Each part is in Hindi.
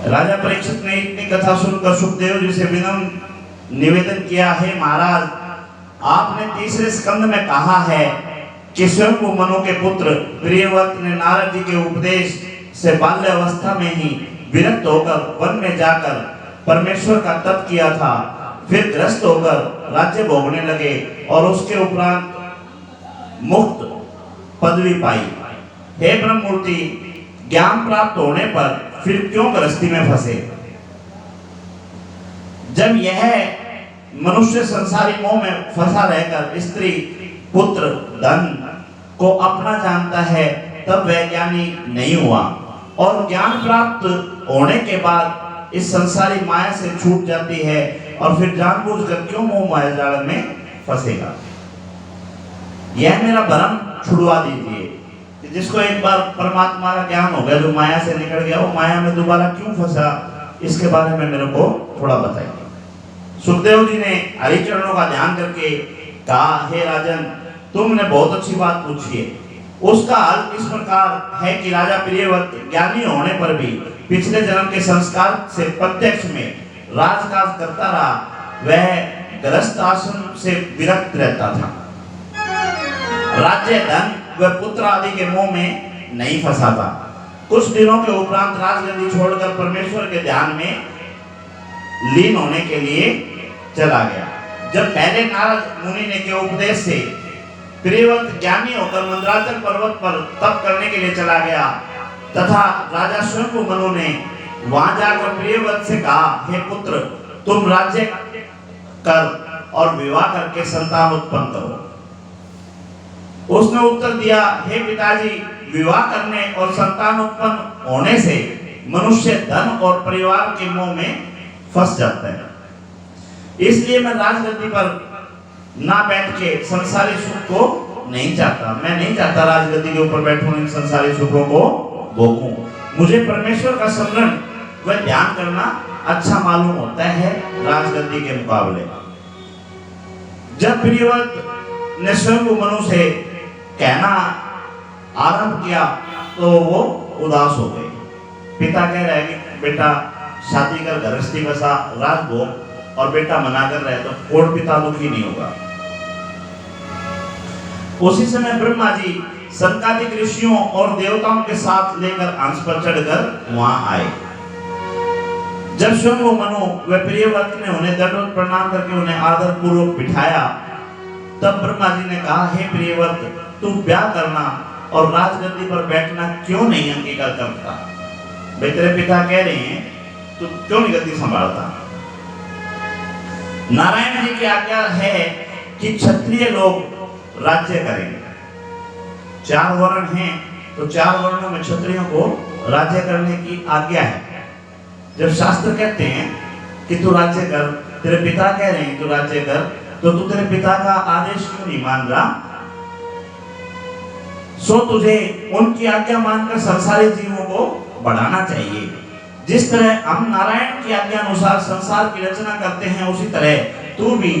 राजा परीक्षित ने इतनी कथा सुनकर सुखदेव जी से विनम्र निवेदन किया, हे महाराज, आपने तीसरे स्कंद में कहा है कि स्वयं मनु के पुत्र प्रियव्रत ने नारद जी के उपदेश से बाल्य अवस्था में ही विरक्त होकर वन में जाकर परमेश्वर का तप किया था, फिर ग्रस्त होकर राज्य भोगने लगे और उसके उपरांत मुक्त पदवी पाई। हे ब्रह्ममूर्ति, ज्ञान प्राप्त होने पर फिर क्यों गृहस्थी में फंसे? जब यह मनुष्य संसारी मोह में फंसा रहकर स्त्री, पुत्र, धन को अपना जानता है, तब वह ज्ञानी नहीं हुआ और ज्ञान प्राप्त होने के बाद इस संसारी माया से छूट जाती है और फिर जानबूझकर क्यों मोह माया जाल में फंसेगा? यह मेरा भ्रम छुड़वा दीजिए कि जिसको एक बार परमात्मा का ज्ञान हो गया, जो माया से निकल गया, वो माया में दोबारा क्यों फंसा, इसके बारे में मेरे को थोड़ा बताइए। सुखदेव जी ने हरिचरणों का ध्यान करके कहा, हे राजन, तुमने बहुत अच्छी बात पूछी है। उसका हल इस प्रकार है कि राजा प्रियव्रत ज्ञानी होने पर भी पिछले जन्म के संस्कार से प्रत्यक्ष में राजकाज करता रहा। वह गृहस्थ आश्रम से विरक्त रहता था, राज्य, धन व पुत्र आदि के मोह में नहीं फंसा था। कुछ दिनों के उपरांत राजगद्दी छोड़कर परमेश्वर के ध्यान में लीन होने के लिए चला गया। जब पहले नारद मुनि ने के उपदेश से प्रियव्रत ज्ञानी होकर मंदराचल पर्वत पर तप करने के लिए चला गया तथा राजा स्वयं मनु ने वहां जाकर प्रियव्रत से कहा, हे पुत्र, तुम राज्य कर और विवाह करके संतान उत्पन्न करो। उसने उत्तर दिया, हे पिताजी, विवाह करने और संतान उत्पन्न होने से मनुष्य धन और परिवार के मोह में फंस जाता है। इसलिए मैं राजगद्दी पर ना बैठ के संसारी सुख को नहीं चाहता। मैं नहीं चाहता राजगद्दी के ऊपर बैठूं, इन संसारी सुखों को भोगूं। मुझे परमेश्वर का स्मरण व ध्यान करना अच्छा मालूम होता है राजगद्दी के मुकाबले। जब प्रियव्रत ने स्वयं मनु से कहना आरंभ किया तो वो उदास हो गए। पिता कह रहे हैं, बेटा शादी कर, गृहस्थी बसा, राजभोग, और बेटा मना कर रहे तो कोट पिता दुखी नहीं होगा। उसी समय ब्रह्मा जी सनकादिक ऋषियों और देवताओं के साथ लेकर हंस पर चढ़कर वहां आए। जब स्वयं मनु व प्रियव्रत ने उन्हें दंडवत प्रणाम करके उन्हें आदर पूर्वक बिठाया, तब ब्रह्मा जी ने कहा, हे प्रियव्रत, तू ब्याह करना और राजगद्दी पर बैठना क्यों नहीं अंगीकार करता? भाई तेरे पिता कह रहे हैं, तू क्यों नहीं गद्दी संभालता? नारायण जी की आज्ञा है कि क्षत्रिय लोग राज्य करेंगे। 4 वर्ण हैं तो 4 वर्णों में क्षत्रियों को राज्य करने की आज्ञा है। जब शास्त्र कहते हैं कि तू राज्य कर, तेरे पिता कह रहे हैं तू राज्य कर, तो तू तेरे पिता का आदेश क्यों नहीं मान रहा? सो तुझे उनकी आज्ञा मानकर संसारी जीवों को बढ़ाना चाहिए। जिस तरह हम नारायण की आज्ञा अनुसार संसार की रचना करते हैं, उसी तरह तू भी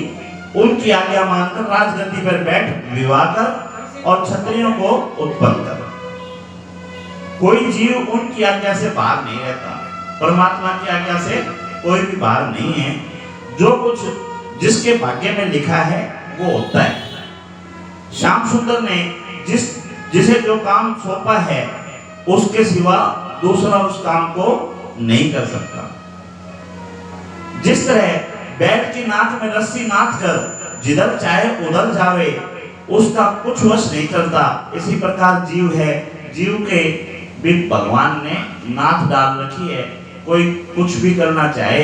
उनकी आज्ञा मानकर राजगद्दी पर बैठ, विवाह कर और क्षत्रियों को उत्पन्न कर। कोई जीव उनकी आज्ञा से बाहर नहीं रहता। परमात्मा की आज्ञा से कोई भी बाहर नहीं है। जो कुछ जिसके भाग्य में लिखा है वो होता है। श्याम सुंदर ने जिसे जो काम सौंपा है, उसके सिवा दूसरा उस काम को नहीं कर सकता। जिस तरह बैल की नाक में रस्सी नाथ कर जिधर चाहे उधर जावे, उसका कुछ वश नहीं चलता, इसी प्रकार जीव है। जीव के भी भगवान ने नाथ डाल रखी है। कोई कुछ भी करना चाहे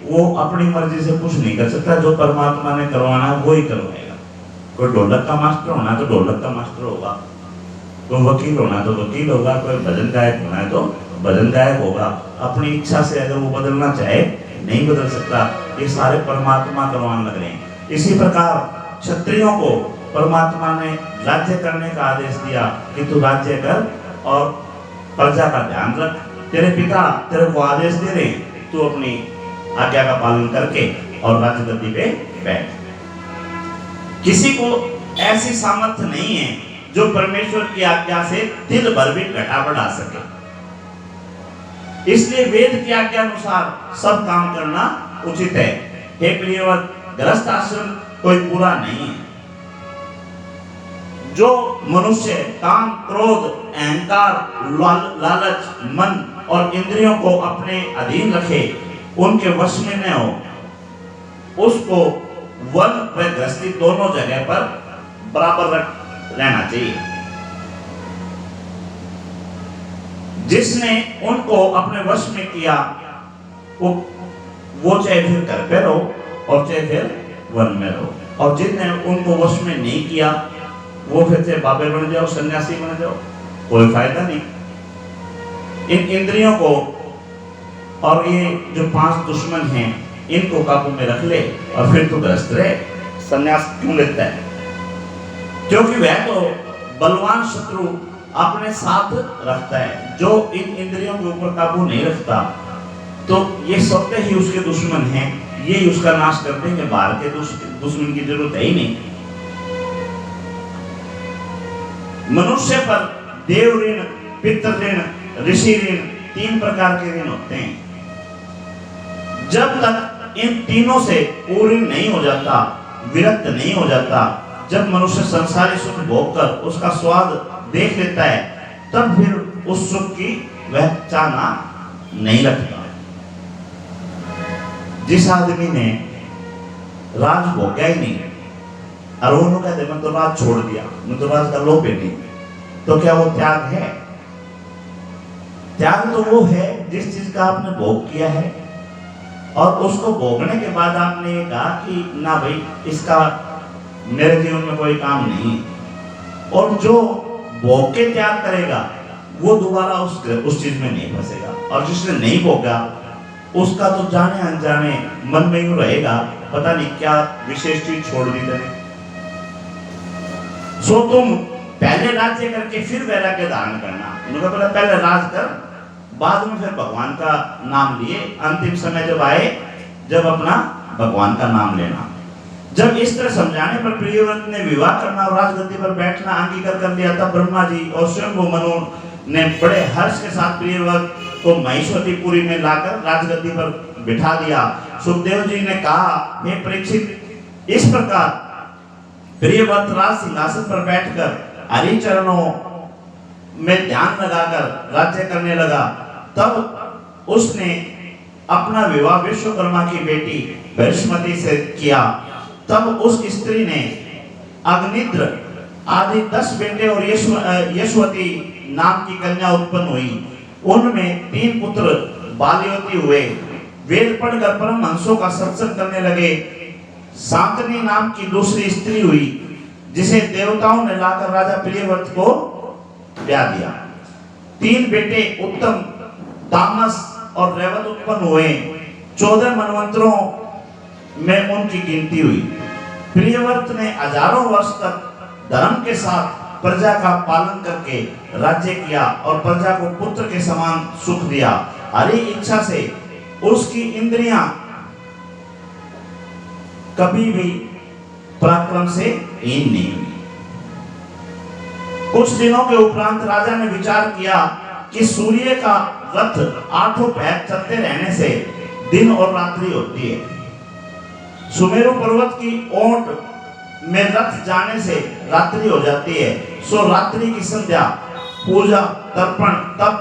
वो अपनी मर्जी से कुछ नहीं कर सकता। जो परमात्मा ने करवाना है वो ही करवाएगा। कोई ढोलक का मास्टर होना है तो ढोलक का मास्टर होगा, कोई वकील होना है तो वकील होगा, कोई भजन गायक होना है तो भजन गायक होगा। अपनी इच्छा से अगर वो बदलना चाहे नहीं बदल सकता। ये सारे परमात्मा करवाने लग रहे हैं। इसी प्रकार क्षत्रियों को परमात्मा ने राज्य करने का आदेश दिया कि तू राज्य कर और प्रजा का ध्यान रख। तेरे पिता तेरे को आदेश दे रहे, तू अपनी आज्ञा का पालन करके और राजगद्दी पे बैठ। किसी को ऐसी सामर्थ्य नहीं है जो परमेश्वर की आज्ञा से तिल भर भी घटा बढ़ा सके। इसलिए वेद की आज्ञा अनुसार सब काम करना उचित है। हे प्रियव्रत, गृहस्थ आश्रम कोई बुरा नहीं है। जो मनुष्य काम, क्रोध, अहंकार, लालच, मन और इंद्रियों को अपने अधीन रखे, उनके वश में न हो, उसको वन व गृहस्थी दोनों जगह पर बराबर रहना चाहिए। जिसने उनको अपने वश में किया, वो चाहे फिर घर पे रहो और चाहे फिर वन में रहो, और जिसने उनको वश में नहीं किया, वो फिर से बाबे बन जाओ, सन्यासी बन जाओ, कोई फायदा नहीं। इन इंद्रियों को और ये जो 5 दुश्मन हैं, इनको काबू में रख ले और फिर तो ग्रस्त रहे। सन्यास क्यों लेता है? क्योंकि वह तो बलवान शत्रु अपने साथ रखता है। जो इन इंद्रियों के ऊपर काबू नहीं रखता, तो ये स्वतः ही उसके दुश्मन हैं, ये उसका नाश कर देंगे। बाहर के दुश्मन की जरूरत है ही नहीं। मनुष्य पर देव ऋण, पितृ ऋण, ऋषि ऋण, 3 प्रकार के ऋण होते हैं। जब तक इन तीनों से वो ऋण नहीं हो जाता, विरक्त नहीं हो जाता, जब मनुष्य संसारी सुख भोगकर उसका स्वाद देख लेता है, तब फिर उस सुख की वह चाहना नहीं लगता। जिस आदमी ने राज भोगा ही नहीं, और वो लोग कहते मैं तो राज छोड़ दिया, मैं तो राज का लोभ ही नहीं, तो क्या वो त्याग है? त्याग तो वो है जिस चीज का आपने भोग किया है और उसको भोगने के बाद आपने ये कहा कि ना भाई, इसका मेरे जीवन में कोई काम नहीं। और जो भोग के त्याग करेगा वो दोबारा उस चीज में नहीं फंसेगा, और जिसने नहीं भोगा उसका तो जाने अनजाने मन में यूं रहेगा, पता नहीं क्या विशेष चीज छोड़ दी मैंने। सो तुम पहले राज्य करके फिर वैराग्य धारण करना। उन्होंने बोला पहले राज कर, बाद में फिर भगवान का नाम लिए, अंतिम समय जब आए, जब अपना भगवान का नाम लेना। जब इस तरह समझाने पर प्रियव्रत ने विवाह करना और राजगद्दी पर बैठना अंगीकार कर लिया, तब ब्रह्मा जी और स्वयं मनु ने बड़े हर्ष के साथ प्रियव्रत को महिषवतीपुरी में लाकर राजगद्दी पर बिठा दिया। सुखदेव जी ने कहा, हे परीक्षित, इस प्रकार प्रियव्रत राज सिंहासन पर बैठकर हरि चरणों में ध्यान लगाकर राज्य करने लगा। तब उसने अपना विवाह विश्वकर्मा की बेटी बृहस्पति से किया। तब उस स्त्री ने अग्निद्र आदि 10 बेटे और यशवती नाम की कन्या उत्पन्न हुई। उनमें 3 पुत्र बाल्यवती हुए। वेद पढ़कर परमहंसों का सत्संग करने लगे। शांतनी नाम की दूसरी स्त्री हुई, जिसे देवताओं ने लाकर राजा प्रियव्रत को ब्याह दिया। 3 बेटे उत्तम, तामस और रेवत उत्पन्न हुए। 14 मनवंतरों में उनकी गिनती हुई। प्रियव्रत ने हजारों वर्ष तक धर्म के साथ प्रजा का पालन करके राज्य किया और प्रजा को पुत्र के समान सुख दिया। हरि इच्छा से उसकी इंद्रियां कभी भी पराक्रम से हीन नहीं हुई। कुछ दिनों के उपरांत राजा ने विचार किया कि सूर्य का रथ 8 पैर चलते रहने से दिन और रात्रि होती है। सुमेरु पर्वत की ओट में रथ जाने से रात्रि हो जाती है। सो रात्रि की संध्या पूजा, तर्पण, तप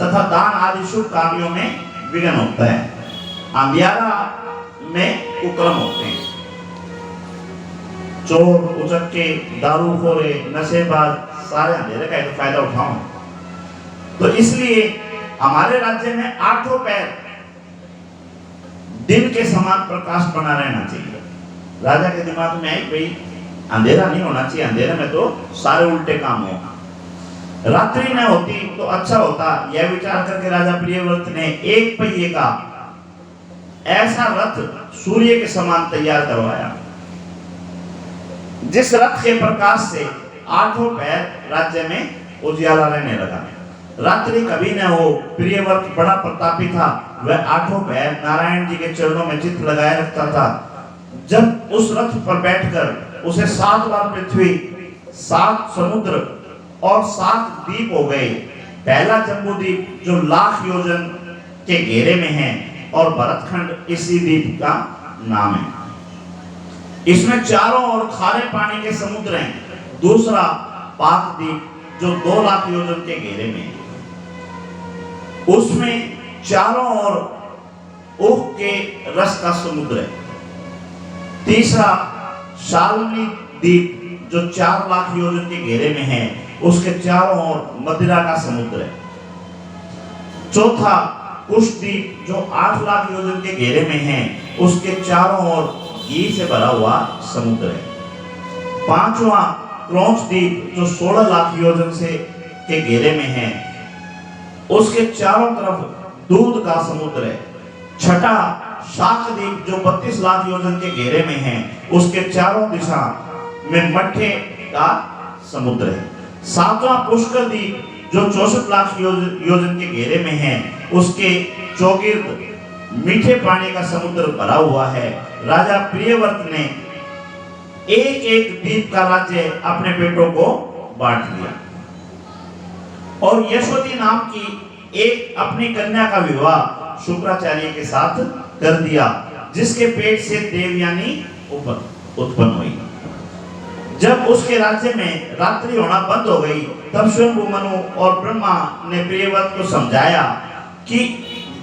तथा दान आदि शुभ कार्यों में विघ्न होता है। अंधियारा में कुकर्म होते हैं। चोर, उचक्के, दारूखोरे, नशेबाज सारे अंधेरे का एक फायदा उठाओ। तो इसलिए हमारे राज्य में 8 पैर दिन के समान प्रकाश बना रहना चाहिए। राजा के दिमाग में आई भाई अंधेरा नहीं होना चाहिए, अंधेरे में तो सारे उल्टे काम हो। रात्रि न होती तो अच्छा होता, यह विचार करके राजा प्रियव्रत ने 1 पहिए का ऐसा रथ सूर्य के समान तैयार करवाया, जिस रथ के प्रकाश से 8 पैर राज्य में उजियाला रहने लगा। रात्रि कभी न हो। प्रियव्रत बड़ा प्रतापी था। वह 8 पैर नारायण जी के चरणों में चित्त लगाए रखता था। जब उस रथ पर बैठकर उसे 7 बार पृथ्वी, 7 समुद्र और 7 द्वीप हो गए। पहला जम्बूद्वीप जो लाख योजन के घेरे में है और भरतखंड इसी द्वीप का नाम है। इसमें चारों ओर खारे पानी के समुद्र हैं। दूसरा पाक द्वीप जो 2 लाख योजन के घेरे में है, उसमें चारों ओर ऊख के रस का समुद्र है। तीसरा शाल्मली द्वीप जो 4 लाख योजन के घेरे में है, उसके चारों ओर मदिरा का समुद्र है। चौथा कुश द्वीप जो 8 लाख योजन के घेरे में है, उसके चारों ओर घी से भरा हुआ समुद्र है। पांचवा क्रौंच द्वीप जो 16 लाख योजन से के घेरे में है, उसके चारों तरफ दूध का समुद्र है। छठा शाक द्वीप जो 32 लाख योजन के घेरे में है, उसके चारों दिशा में मट्ठे का समुद्र है। सातवां पुष्कर द्वीप जो 64 लाख योजन के घेरे में है, उसके चौगिर्द मीठे पानी का समुद्र भरा हुआ है। राजा प्रियव्रत ने एक एक द्वीप का राज्य अपने बेटों को बांट दिया और यशोदी नाम की एक अपनी कन्या का विवाह शुक्राचार्य के साथ कर दिया, जिसके पेट से देवयानी उत्पन्न हुई। जब उसके राज्य में रात्रि होना बंद हो गई, तब स्वयं मनु और ब्रह्मा ने प्रियव्रत को समझाया कि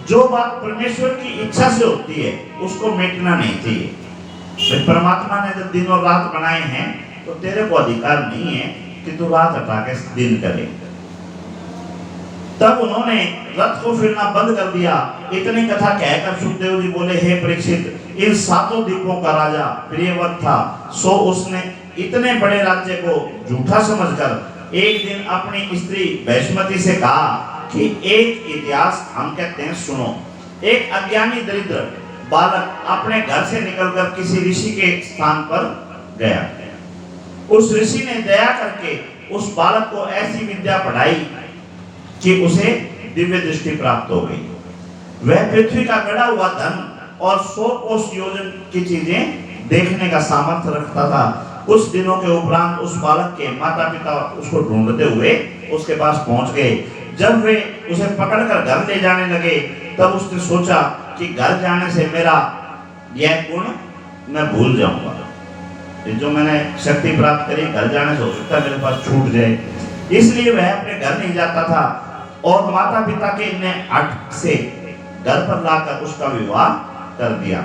जो बात परमेश्वर की इच्छा से होती है उसको मिटना नहीं चाहिए। परमात्मा ने जब दिन और रात बनाए हैं, तो तेरे को अधिकार नहीं है कि तू रात हटा के दिन करे। तब उन्होंने रथ को फिरना बंद कर दिया। इतनी कथा कहकर सुखदेव जी बोले, हे परीक्षित, इन 7 द्वीपों का राजा प्रियव्रत था, सो उसने इतने बड़े राज्य को झूठा समझकर एक दिन अपनी स्त्री वैष्मति से कहा कि एक इतिहास हम कहते हैं, सुनो। एक अज्ञानी दरिद्र बालक अपने घर से निकलकर किसी ऋषि के स्थान पर गया। उस ऋषि ने दया करके उस बालक को ऐसी विद्या पढ़ाई कि उसे दिव्य दृष्टि प्राप्त हो गई। वह पृथ्वी का गड़ा हुआ धन और 100 कोस योजन की चीजें देखने का सामर्थ्य रखता था। कुछ दिनों के उपरांत उस बालक के माता पिता उसको ढूंढते हुए उसके पास पहुंच गए। जब वे उसे पकड़कर घर ले जाने लगे, तब उसने सोचा कि घर जाने से मेरा यह गुण मैं भूल जाऊंगा। जो मैंने शक्ति प्राप्त करी, घर जाने से हो सकता है मेरे पास छूट जाए। इसलिए वह अपने घर नहीं जाता था और माता पिता के ने हट से घर पर लाकर उसका विवाह कर दिया।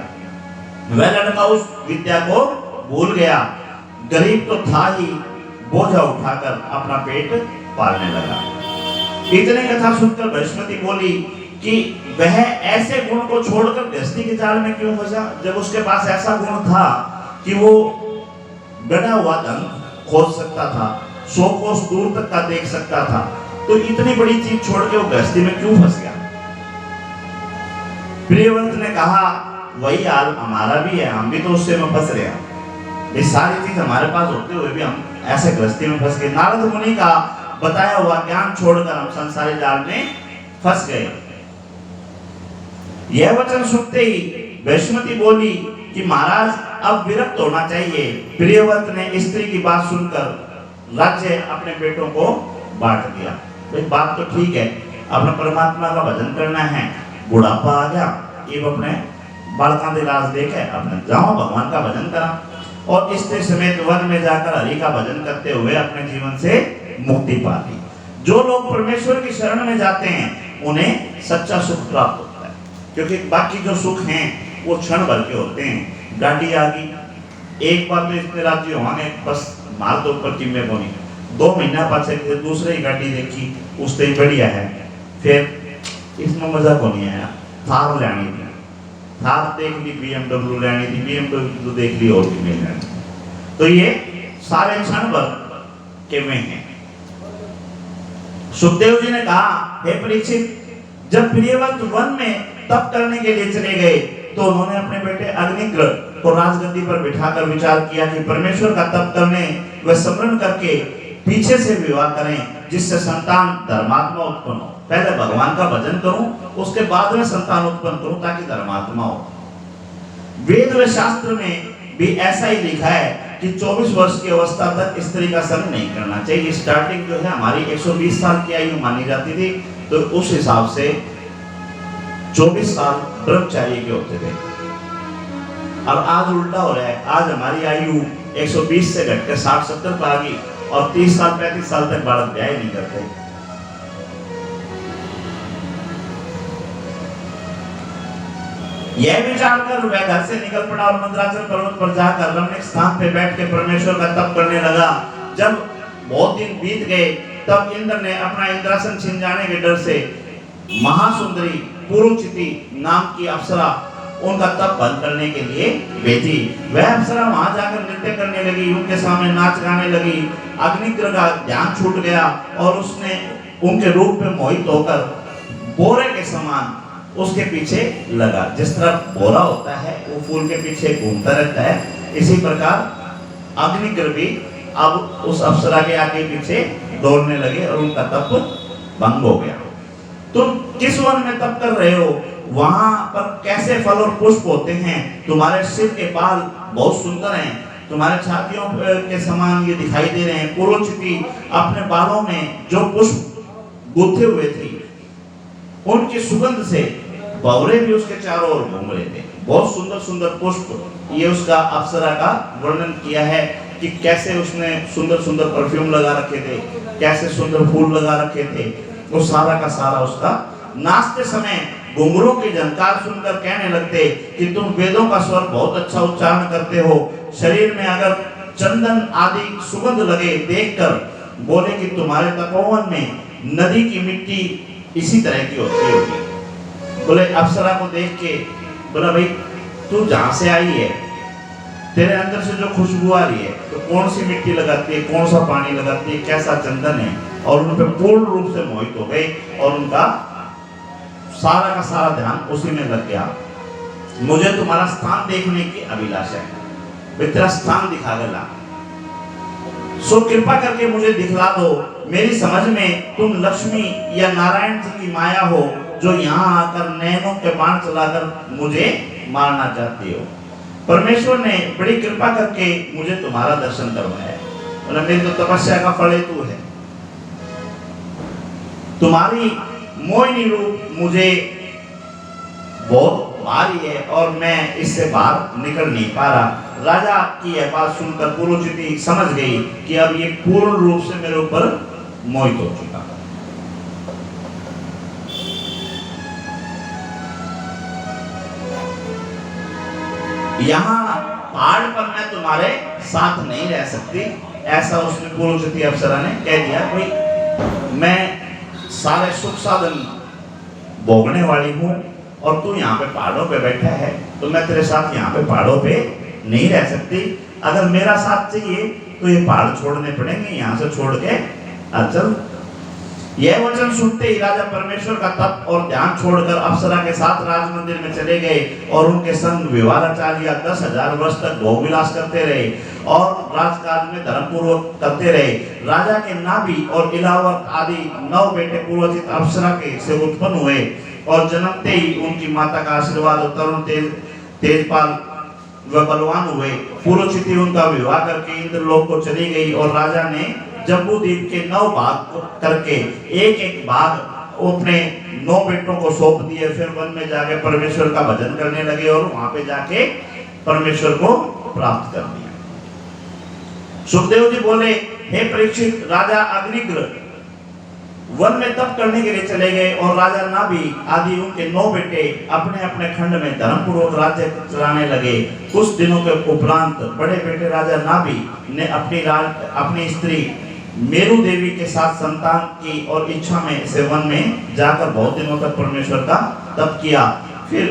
वह लड़का उस विद्या को भूल गया। गरीब तो था ही, बोझा उठाकर अपना पेट पालने लगा। इतने कथा सुनकर वैष्मति बोली कि वह ऐसे गुण को छोड़कर गृहस्थी के जाल में क्यों फंसा, जब उसके पास ऐसा गुण था कि वो गड़ा हुआ धन खोज सकता था, 100 कोस दूर तक का देख सकता था, तो इतनी बड़ी चीज छोड़ के वो गृहस्थी में क्यों फंस गया। प्रियव्रत ने कहा, वही हाल हमारा भी है, हम भी तो उससे में फंस रहे हैं। ये सारी चीज हमारे पास होते हुए भी हम ऐसे गृहस्थी में फंस गए। नारद मुनि का बताया हुआ ज्ञान छोड़कर हम संसारी जाल में फंस गए। यह वचन सुनते ही वैष्मति बोली कि महाराज अब विरक्त होना चाहिए। प्रियव्रत ने स्त्री की बात सुनकर राज्य अपने बेटों को बांट दिया। तो बात तो ठीक है, अपने परमात्मा का भजन करना है, बुढ़ापा आ गया, ये अपने बालकां दे राज देखे अपने जाओ भगवान का भजन करा और स्त्री समेत वन में जाकर हरि का भजन करते हुए अपने जीवन से मुक्ति पा ली। जो लोग परमेश्वर की शरण में जाते हैं उन्हें सच्चा सुख प्राप्त होता है, क्योंकि बाकी जो सुख हैं वो क्षण भर के होते हैं। गाड़ी आ गई, एक बार तो इतने राज्य होंगे बस मार दो ऊपर टीमें बोनी, 2 महीना पाछे दूसरी गाड़ी देखी उससे बढ़िया है, फिर इसमें मजा को नहीं आया, थार लेनी थी, थार देख ली, BMW लेनी थी, BMW देख ली और भी नहीं लेनी। तो ये सारे क्षण भर के में हैं। सुखदेव जी ने कहा, हे परीक्षित, जब प्रियव्रत वन में तप करने के लिए चले गए तो उन्होंने अपने बेटे अग्निग्र को राजगद्दी पर बिठाकर विचार किया कि परमेश्वर का तप करने व स्मरण करके पीछे से विवाह करें, जिससे संतान धर्मात्मा उत्पन्न हो। पहले भगवान का भजन करूं, उसके बाद में संतान उत्पन्न करूं ताकि धर्मात्मा हो। वेद व शास्त्र में भी ऐसा ही लिखा है कि 24 वर्ष की अवस्था तक स्त्री का संग नहीं करना चाहिए। स्टार्टिंग जो है हमारी 120 साल की आयु मानी जाती थी, तो उस हिसाब से 24 साल ब्रह्मचारी के होते थे। अब आज उल्टा हो रहा है, आज हमारी आयु 120 से घटकर 60-70 पर आ गई और 30 साल 35 साल तक बालक ब्याह नहीं करते। यह विचार कर वह घर से निकल पड़ा और मंदराचल पर्वत पर जाकर रमणीक स्थान पे बैठ के परमेश्वर का तप करने लगा। जब बहुत दिन बीत गए तब इंद्र ने अपना इंद्रासन छीन जाने के डर से महासुंदरी पुरुचिति नाम की अप्सरा उनका तप बंद करने के लिए भेजी। वह अप्सरा वहां जाकर नृत्य करने लगी, उनके सामने नाच गाने लगी। अग्निग्र का ध्यान छूट गया और उसने उनके रूप में मोहित होकर बोरे के समान उसके पीछे लगा। जिस तरह बोरा होता है वो फूल के पीछे घूमता रहता है, इसी प्रकार अग्निग्र भी अब उस अप्सरा के आगे पीछे दौड़ने लगे और उनका तप भंग हो गया। तुम किस वन में तप कर रहे हो? वहां पर कैसे फल और पुष्प होते हैं? तुम्हारे सिर के बाल बहुत सुंदर हैं, तुम्हारे छातियों के समान ये दिखाई दे रहे हैं। पुरुचिति अपने बालों में जो पुष्प गुथे हुए थे उनकी सुगंध से भंवरे भी उसके चारों ओर घूम रहे थे। बहुत सुंदर सुंदर पुष्प, ये उसका अप्सरा का वर्णन किया है कि कैसे उसने सुंदर सुंदर परफ्यूम लगा रखे थे, कैसे सुंदर फूल लगा रखे थे। वो सारा का सारा उसका नाचते समय घुंघरूं की झनकार सुनकर कहने लगते कि तुम वेदों का स्वर बहुत अच्छा उच्चारण करते हो। शरीर में अगर चंदन आदि सुगंध लगे देखकर बोले कि तुम्हारे तपोवन में नदी की मिट्टी इसी तरह की होती होगी। बोले अप्सरा को देख के बोला भाई तू जहां से आई है, तेरे अंदर से जो खुशबू आ रही है तो कौन सी मिट्टी लगाती है, कौन सा पानी लगाती है, कैसा चंदन है। और उन पे पूर्ण रूप से मोहित हो गए और उनका सारा का सारा ध्यान उसी में लग गया। मुझे तुम्हारा स्थान देखने की अभिलाषा है, तेरा स्थान दिखा गया, सो कृपा करके मुझे दिखला दो। मेरी समझ में तुम लक्ष्मी या नारायण जी की माया हो जो यहाँ आकर नैनों के बाण चलाकर मुझे मारना चाहती हो। परमेश्वर ने बड़ी कृपा करके मुझे तुम्हारा दर्शन करवाया, और मेरी तो तपस्या का फल तू है। तुम्हारी मोहिनी रूप मुझे बहुत भारी है और मैं इससे बाहर निकल नहीं पा रहा। राजा की यह बात सुनकर पुरुचिति समझ गई कि अब ये पूर्ण रूप से मेरे ऊपर मोहित हो चुका। यहाँ पहाड़ पर मैं तुम्हारे साथ नहीं रह सकती, ऐसा उसने पुरुचिति अप्सरा ने कह दिया। भाई मैं सारे सुख साधन भोगने वाली हूँ और तू यहाँ पे पहाड़ों पे बैठा है तो मैं तेरे साथ यहाँ पे पहाड़ों पे नहीं रह सकती। अगर मेरा साथ चाहिए तो ये पहाड़ छोड़ने पड़ेंगे, यहाँ से छोड़ के चल। यह वचन सुनते ही राजा परमेश्वर का तप और ध्यान छोड़कर अप्सरा के साथ राजमंदिर में चले गए और उनके संग विवाहाचार्य 10,000 वर्ष तक भोग विलास करते रहे और राजकाज में धर्मपूर्वक करते रहे। राजा के नाभि और इलावत आदि 9 बेटे पूर्वजित अप्सरा के से उत्पन्न हुए और जन्मते ही उनकी माता का आशीर्वाद और तरुण तेजपाल व बलवान हुए। पुरुचिति उनका विवाह करके इंद्रलोक को चली गई और राजा ने जम्बूद्वीप के 9 भाग करके एक एक भाग अपने 9 बेटों को सौंप दिए। फिर वन में जाके परमेश्वर का भजन करने लगे और वहां पे जाके परमेश्वर को प्राप्त कर दिया। सुखदेव जी बोले, हे परीक्षित, राजा अग्निग्र वन में तप करने के लिए चले गए और राजा नाभि आदि उनके 9 बेटे अपने अपने खंड में धर्मपूर्वक राज्य चलाने लगे। कुछ दिनों के उपरांत बड़े बेटे राजा नाभि ने अपनी स्त्री मेरु देवी के साथ संतान की और इच्छा में से वन में जाकर बहुत दिनों तक परमेश्वर का तप किया। फिर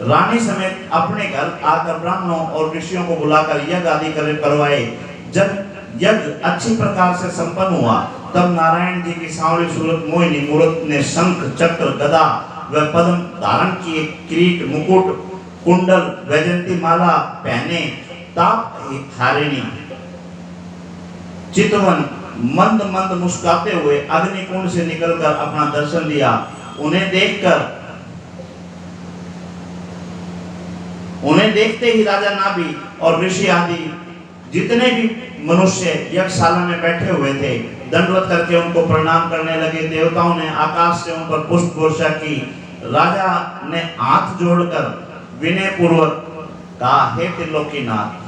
रानी समेत अपने घर आकर ब्राह्मणों और ऋषियों को बुलाकर यज्ञ आदि करवाए। जब यज्ञ अच्छी प्रकार से संपन्न हुआ तब नारायण जी की सांवली सूरत मोहिनी मूर्त ने शंख चक्र गदा व पद्म धारण किए, किरीट मुकुट कुंडल वैजंती माला पहने, ताप हारिणी चितवन मंद मंद मुस्कुराते हुए अग्निकुंड से निकलकर अपना दर्शन दिया। उन्हें देखते ही राजा नाभि और ऋषि आदि जितने भी मनुष्य यज्ञशाला में बैठे हुए थे दंडवत करके उनको प्रणाम करने लगे। देवताओं ने आकाश से उन पर पुष्प वर्षा की, राजा ने हाथ जोड़कर विनय पूर्वक कहा, हे त्रिलोकीनाथ,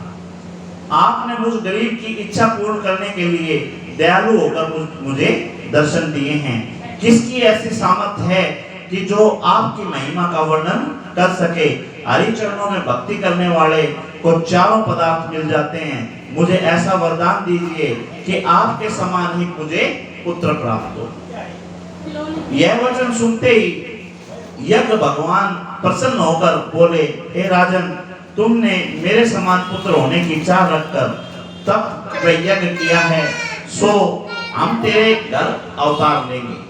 आपने मुझ गरीब की इच्छा पूर्ण करने के लिए दयालु होकर मुझे दर्शन दिए हैं। किसकी ऐसी सामर्थ्य है कि जो आपकी महिमा का वर्णन कर सके? हरि चरणों में भक्ति करने वाले को चारों पदार्थ मिल जाते हैं। मुझे ऐसा वरदान दीजिए कि आपके समान ही मुझे पुत्र प्राप्त हो। यह वचन सुनते ही यज्ञ भगवान प्रसन्न होकर बोले, हे राजन, तुमने मेरे समान पुत्र होने की चाह रखकर तब वह यज्ञ किया है, सो हम तेरे घर अवतार लेंगे।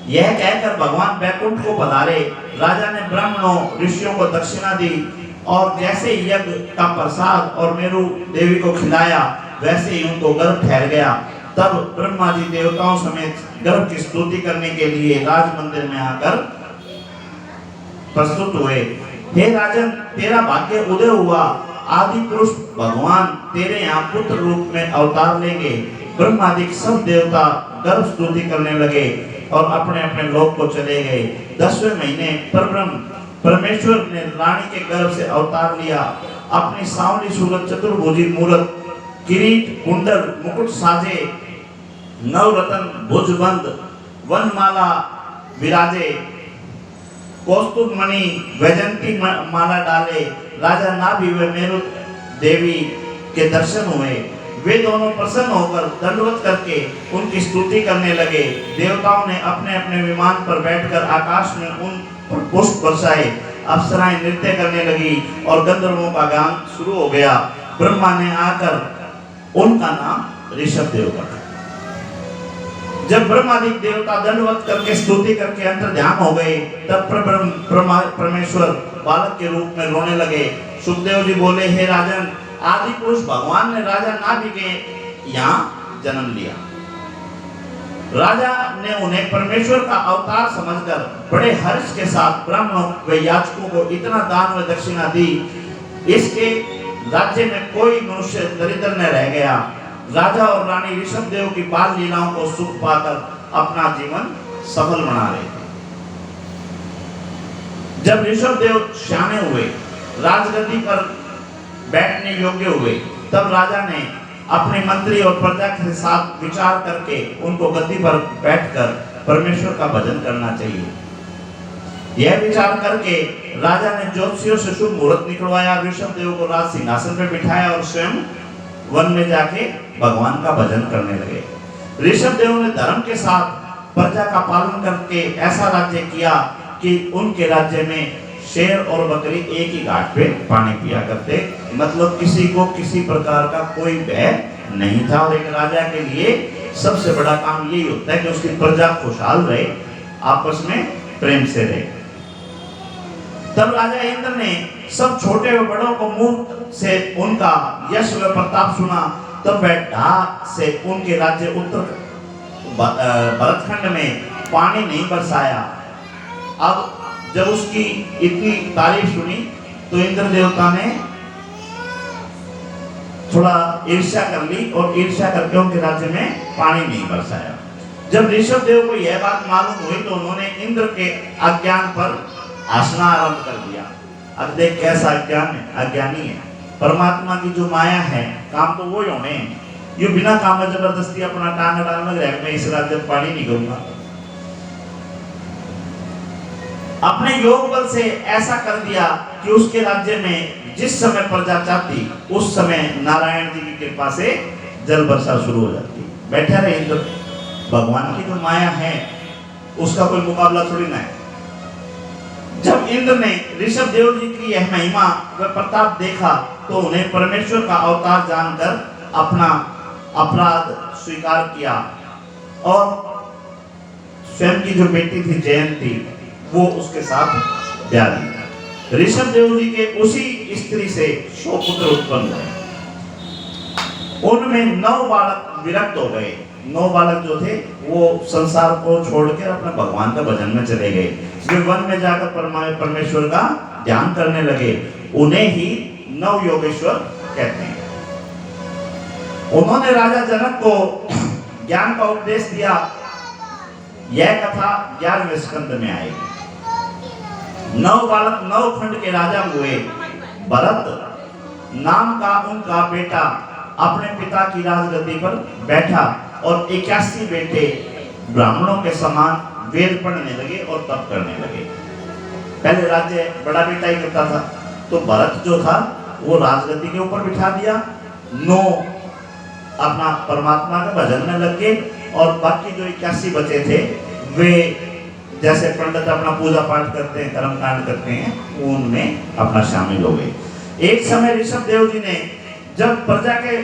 यह कहकर भगवान बैकुंठ को पधारे। राजा ने ब्राह्मणों ऋषियों को दक्षिणा दी और जैसे यज्ञ का प्रसाद और मेरु देवी को खिलाया, वैसे ही उनको गर्भ ठहर गया। तब ब्रह्मा जी देवताओं समेत गर्भ की स्तुति करने के लिए राज मंदिर में आकर प्रस्तुत हुए। हे राजन, तेरा भाग्य उदय हुआ। आदि पुरुष भगवान तेरे यहाँ पुत्र रूप में अवतार लेंगे। ब्रह्मादि सब देवता गर्भ स्तुति करने लगे और अपने अपने लोक को चले गए। 10वें महीने परब्रह्म परमेश्वर ने रानी के गर्भ से अवतार लिया। अपनी सांवली सूरत, चतुर्भुजी मूरत, किरीट, कुंडल, मुकुट साजे, नवरत्न भुजबंद, वनमाला विराजे, कौस्तुभ मणि वैजंती माला डाले। राजा नाभि व मेरु देवी के दर्शन हुए। वे दोनों प्रसन्न होकर दंडवत करके उनकी स्तुति करने लगे। देवताओं ने अपने अपने विमान पर बैठकर आकाश में उन पर पुष्प बरसाए। अप्सराएं नृत्य करने लगी और गंधर्वों का गान शुरू हो गया। ब्रह्मा ने आकर उनका नाम ऋषभ देव रखा। जब ब्रह्मादि देवता दंडवत करके स्तुति करके अंतर ध्यान हो गए, तब परमेश्वर बालक के रूप में रोने लगे। सुखदेव जी बोले, हे राजन, आदि पुरुष भगवान ने राजा नाभि के यहाँ जन्म लिया। राजा ने उन्हें परमेश्वर का अवतार समझकर बड़े हर्ष के साथ ब्राह्मणों व याचकों को इतना दान व दक्षिणा दी, इसके राज्य में कोई मनुष्य दरिद्र न रह गया। राजा और रानी ऋषभ देव की बाल लीलाओं को सुख पाकर अपना जीवन सफल बना रहे थे। जब ऋषभ देव श्यामे हुए, राजगद्दी पर बैठने योग्य हुए, तब राजा ने अपने मंत्री और प्रजा के साथ विचार करके उनको गद्दी पर बैठकर परमेश्वर का भजन करना चाहिए। यह विचार करके राजा ने ज्योतिषियों से शुभ मुहूर्त निकलवाया, ऋषभ देव को राज सिंहासन पर बिठाया और स्वयं वन में जाके भगवान का भजन करने लगे। ऋषभ देव ने धर्म के साथ प्रजा का पालन करके ऐसा राज्य किया कि उनके राज्य में शेर और बकरी एक ही घाट पे पानी पिया करते। मतलब किसी को किसी प्रकार का कोई भय नहीं था। और एक राजा के लिए सबसे बड़ा काम यही होता है कि उसकी प्रजा खुशहाल रहे, आपस में प्रेम से रहे। तब राजा इंद्र ने सब छोटे व बड़ों को मुंह से उनका यश व प्रताप सुना। तब वह ढाक से उनके राज्य उत्तर भरतखंड में पानी नहीं बरसाया। अब जब उसकी इतनी तारीफ सुनी तो इंद्र देवता ने थोड़ा ईर्ष्या कर ली और ईर्ष्या करके उनके राज्य में पानी नहीं बरसाया। जब ऋषभ देव को यह बात मालूम हुई तो उन्होंने इंद्र के अज्ञान पर हंसना आरंभ कर दिया। अब देख कैसा अज्ञानी है। परमात्मा की जो माया है, काम तो वो ही होने हैं। ये बिना काम में जबरदस्ती अपना टांग डालने लग रहा है, मैं इस राज्य में पानी नहीं करूंगा। अपने योग बल से ऐसा कर दिया कि उसके राज्य में जिस समय प्रजा चाहती उस समय नारायण जी की कृपा से जल वर्षा शुरू हो जाती। बैठे रहे इंद्र। भगवान की जो माया है उसका कोई मुकाबला थोड़ी ना है। जब इंद्र ने ऋषभ देव जी की यह महिमा व प्रताप देखा तो उन्हें परमेश्वर का अवतार जानकर अपना अपराध स्वीकार किया और स्वयं की जो बेटी थी जयंती, वो उसके साथ ब्याह दी। ऋषभ देव जी के उसी स्त्री से 100 पुत्र उत्पन्न हुए। उनमें 9 बालक विरक्त हो गए। 9 बालक जो थे वो संसार को छोड़कर अपने भगवान का भजन में चले गए। वे वन में जाकर परमेश्वर का ध्यान करने लगे। उन्हें ही नव योगेश्वर कहते हैं। उन्होंने राजा जनक को ज्ञान का उपदेश दिया। यह कथा 11वें स्कंद में आएगी। नौ खंड के राजा हुए। भरत नाम का उनका बेटा अपने पिता की राजगद्दी पर बैठा और 81 बेटे ब्राह्मणों के समान वेद पढ़ने लगे और तप करने लगे। पहले राज्य बड़ा बेटा ही करता था, तो भरत जो था वो राजगद्दी के ऊपर बिठा दिया। 9 अपना परमात्मा के भजन में लग गए और बाकी जो 81 बचे थे वे जैसे पंडित अपना पूजा पाठ करते हैं, कर्म कांड करते हैं, उनमें अपना शामिल हो गए। एक समय ऋषभ देव जी ने जब प्रजा के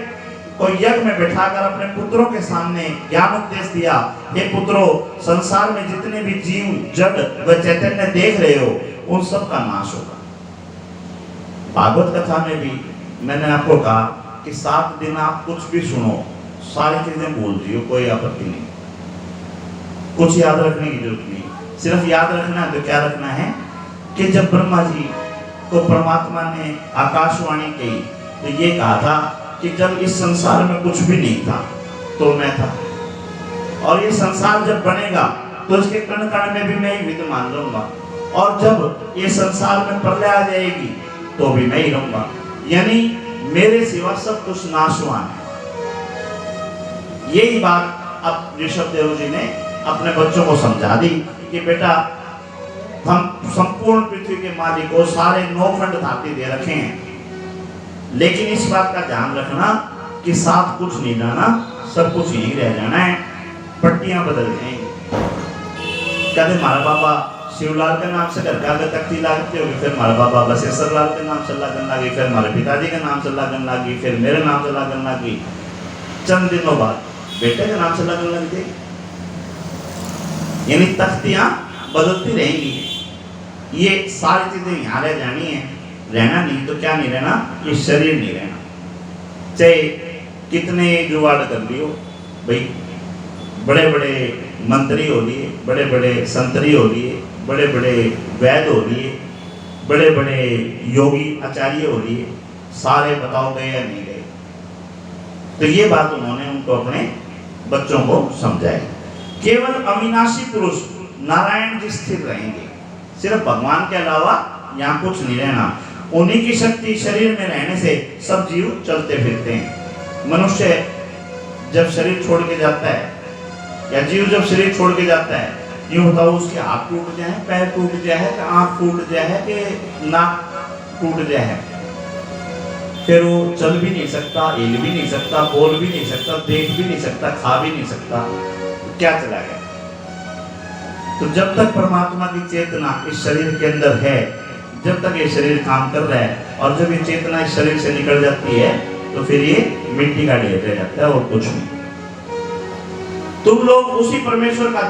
को यज्ञ में बैठाकर अपने पुत्रों के सामने ज्ञान उपदेश दिया, हे पुत्रों, संसार में जितने भी जीव जड़ व चैतन्य देख रहे हो उन सब का नाश होगा। भागवत कथा में भी मैंने आपको कहा कि 7 दिन आप कुछ भी सुनो, सारी चीजें भूल जियो, कोई आपत्ति नहीं, कुछ याद रखने की जरूरत नहीं। सिर्फ याद रखना है तो क्या रखना है कि जब ब्रह्मा जी को परमात्मा ने आकाशवाणी की तो ये कहा था कि जब इस संसार में कुछ भी नहीं था तो मैं था, और ये संसार जब बनेगा तो इसके कण कण में भी मैं ही विद्यमान रहूंगा, और जब ये संसार में प्रलय आ जाएगी तो भी मैं ही रहूंगा, यानी मेरे सिवा सब कुछ नाशवान है। यही बात अब ऋषभ देव जी ने अपने बच्चों को समझा दी कि बेटा, हम संपूर्ण पृथ्वी के मालिक को सारे 9 खंड धाती दे रखे हैं, लेकिन इस बात का ध्यान रखना कि साथ कुछ नहीं जाना, सब कुछ यहीं रह जाना है, पट्टियां बदल जाएंगी। कहते हमारा बाबा शिवलाल के नाम से घर के आगे तख्ती लागती होगी, फिर हमारे बाबा बसेश्वर लाल के नाम से लगन लगी, फिर हमारे पिताजी के नाम से लगन लगी, फिर मेरे नाम से लगन लगी, चंद दिनों बाद बेटे के नाम से लगन लग गई, यानी तख्तियां बदलती रहेंगी। ये सारी चीजें यहाँ रह जानी है, रहना नहीं तो क्या नहीं रहना, ये शरीर नहीं रहना। चाहे कितने जुगाड़ कर लियो भाई, बड़े बड़े मंत्री हो लिए, बड़े बड़े संतरी हो लिए, बड़े बड़े वैद हो लिए, बड़े बड़े योगी आचार्य हो लिए, सारे बताओ गए या नहीं गए। तो ये बात उन्होंने उनको अपने बच्चों को समझाई। केवल अविनाशी पुरुष नारायण जी स्थिर रहेंगे, सिर्फ भगवान के अलावा यहाँ कुछ नहीं रहना। उन्हीं की शक्ति शरीर में रहने से सब जीव चलते फिरते हैं। मनुष्य जब शरीर छोड़ के जाता है, या जीव जब शरीर छोड़ के जाता है, यूँ बताओ उसके हाथ टूट जाए, पैर टूट जाए, आँख टूट जाए, कि नाक टूट जाए, फिर वो चल भी नहीं सकता, हिल भी नहीं सकता, बोल भी नहीं सकता, देख भी नहीं सकता, खा भी नहीं सकता, तो क्या चला गया। तो जब तक परमात्मा की चेतना इस शरीर के अंदर है, जब तक ये शरीर काम कर रहा है, और जब ये चेतना इस शरीर से निकल जाती है तो फिर ये मिट्टी का ढेर रह जाता है और कुछ नहीं। तुम लोग उसी परमेश्वर का